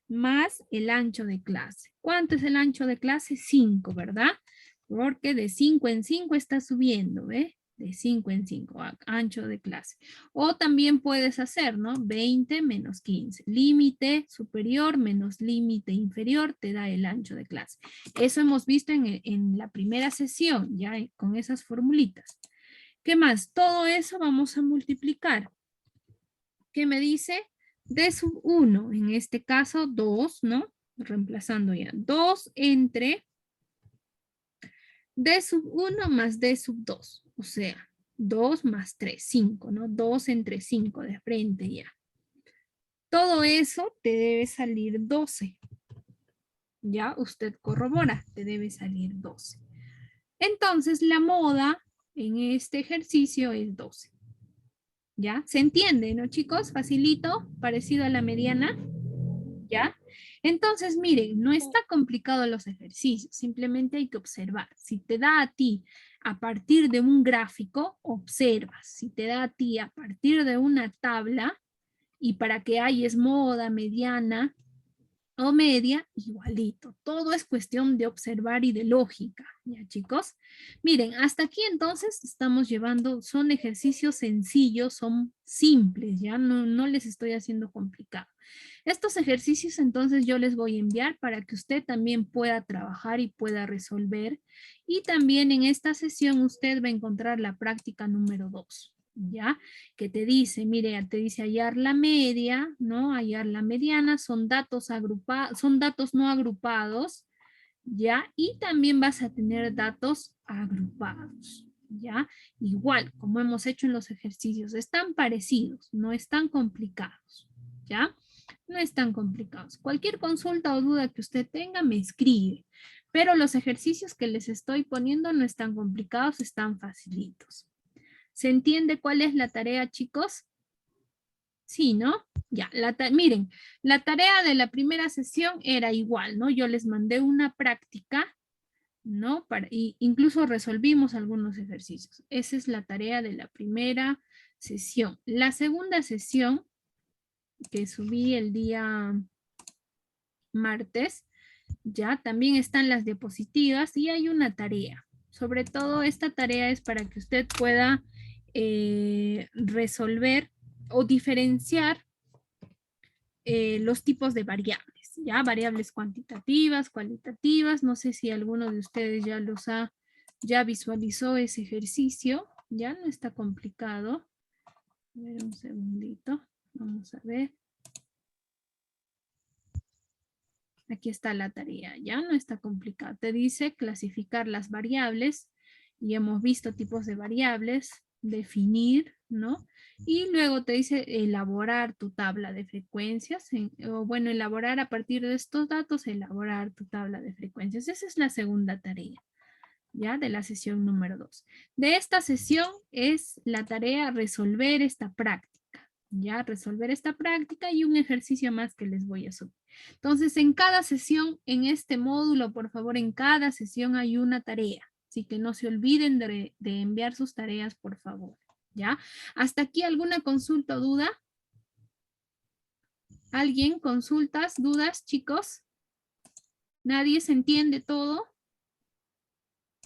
Speaker 1: Más el ancho de clase. ¿Cuánto es el ancho de clase? 5, ¿verdad? Porque de 5 en 5 está subiendo, ¿ve? De 5 en 5, ancho de clase. O también puedes hacer, ¿no? 20 menos 15. Límite superior menos límite inferior te da el ancho de clase. Eso hemos visto en la primera sesión, ya con esas formulitas. ¿Qué más? Todo eso vamos a multiplicar. ¿Qué me dice? D sub 1, en este caso 2, ¿no? Reemplazando ya. 2 entre D sub 1 más D sub 2. O sea, 2 más 3, 5, ¿no? 2 entre 5 de frente ya. Todo eso te debe salir 12. Ya, usted corrobora, te debe salir 12. Entonces, la moda en este ejercicio es 12. ¿Ya? ¿Se entiende, no, chicos? Facilito, parecido a la mediana. ¿Ya? Entonces, miren, no está complicado los ejercicios, simplemente hay que observar. Si te da a ti a partir de un gráfico, observas. Si te da a ti a partir de una tabla, y para que halles moda, mediana o media, igualito. Todo es cuestión de observar y de lógica, ¿ya, chicos? Miren, hasta aquí entonces estamos llevando, son ejercicios sencillos, son simples, ya no les estoy haciendo complicado. Estos ejercicios entonces yo les voy a enviar para que usted también pueda trabajar y pueda resolver. Y también en esta sesión usted va a encontrar la práctica número 2. ¿Ya? Que te dice, mire, te dice hallar la media, ¿no? Hallar la mediana, son datos agrupados, son datos no agrupados, ¿ya? Y también vas a tener datos agrupados, ¿ya? Igual, como hemos hecho en los ejercicios, están parecidos, no están complicados, ¿ya? No están complicados. Cualquier consulta o duda que usted tenga, me escribe. Pero los ejercicios que les estoy poniendo no están complicados, están facilitos. ¿Se entiende cuál es la tarea, chicos? Sí, ¿no? Ya, miren, la tarea de la primera sesión era igual, ¿no? Yo les mandé una práctica, ¿no? Y incluso resolvimos algunos ejercicios. Esa es la tarea de la primera sesión. La segunda sesión, que subí el día martes, ya también están las diapositivas y hay una tarea. Sobre todo esta tarea es para que usted pueda resolver o diferenciar los tipos de variables, ¿ya? Variables cuantitativas, cualitativas. No sé si alguno de ustedes ya visualizó ese ejercicio. Ya no está complicado. A ver, un segundito. Vamos a ver. Aquí está la tarea, ya no está complicado. Te dice clasificar las variables, y hemos visto tipos de variables, definir, ¿no? Y luego te dice elaborar tu tabla de frecuencias, o bueno, elaborar a partir de estos datos, elaborar tu tabla de frecuencias. Esa es la segunda tarea, ¿ya? De la sesión número 2. De esta sesión es la tarea resolver esta práctica, ¿ya? Resolver esta práctica y un ejercicio más que les voy a subir. Entonces, en cada sesión, en este módulo, por favor, en cada sesión hay una tarea. Así que no se olviden de enviar sus tareas, por favor, ¿ya? ¿Hasta aquí alguna consulta o duda? ¿Alguien? ¿Consultas? ¿Dudas, chicos? ¿Nadie se entiende todo?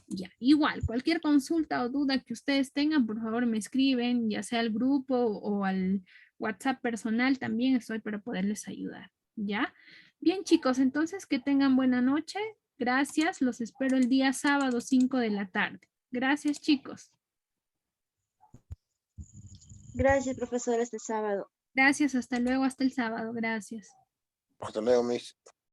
Speaker 1: Ya, igual, cualquier consulta o duda que ustedes tengan, por favor me escriben, ya sea al grupo o al WhatsApp personal, también estoy para poderles ayudar, ¿ya? Bien, chicos, entonces que tengan buena noche. Gracias, los espero el día sábado 5 de la tarde. Gracias, chicos.
Speaker 2: Gracias, profesora, este sábado.
Speaker 1: Gracias, hasta luego, hasta el sábado. Gracias.
Speaker 4: Hasta luego, Miss.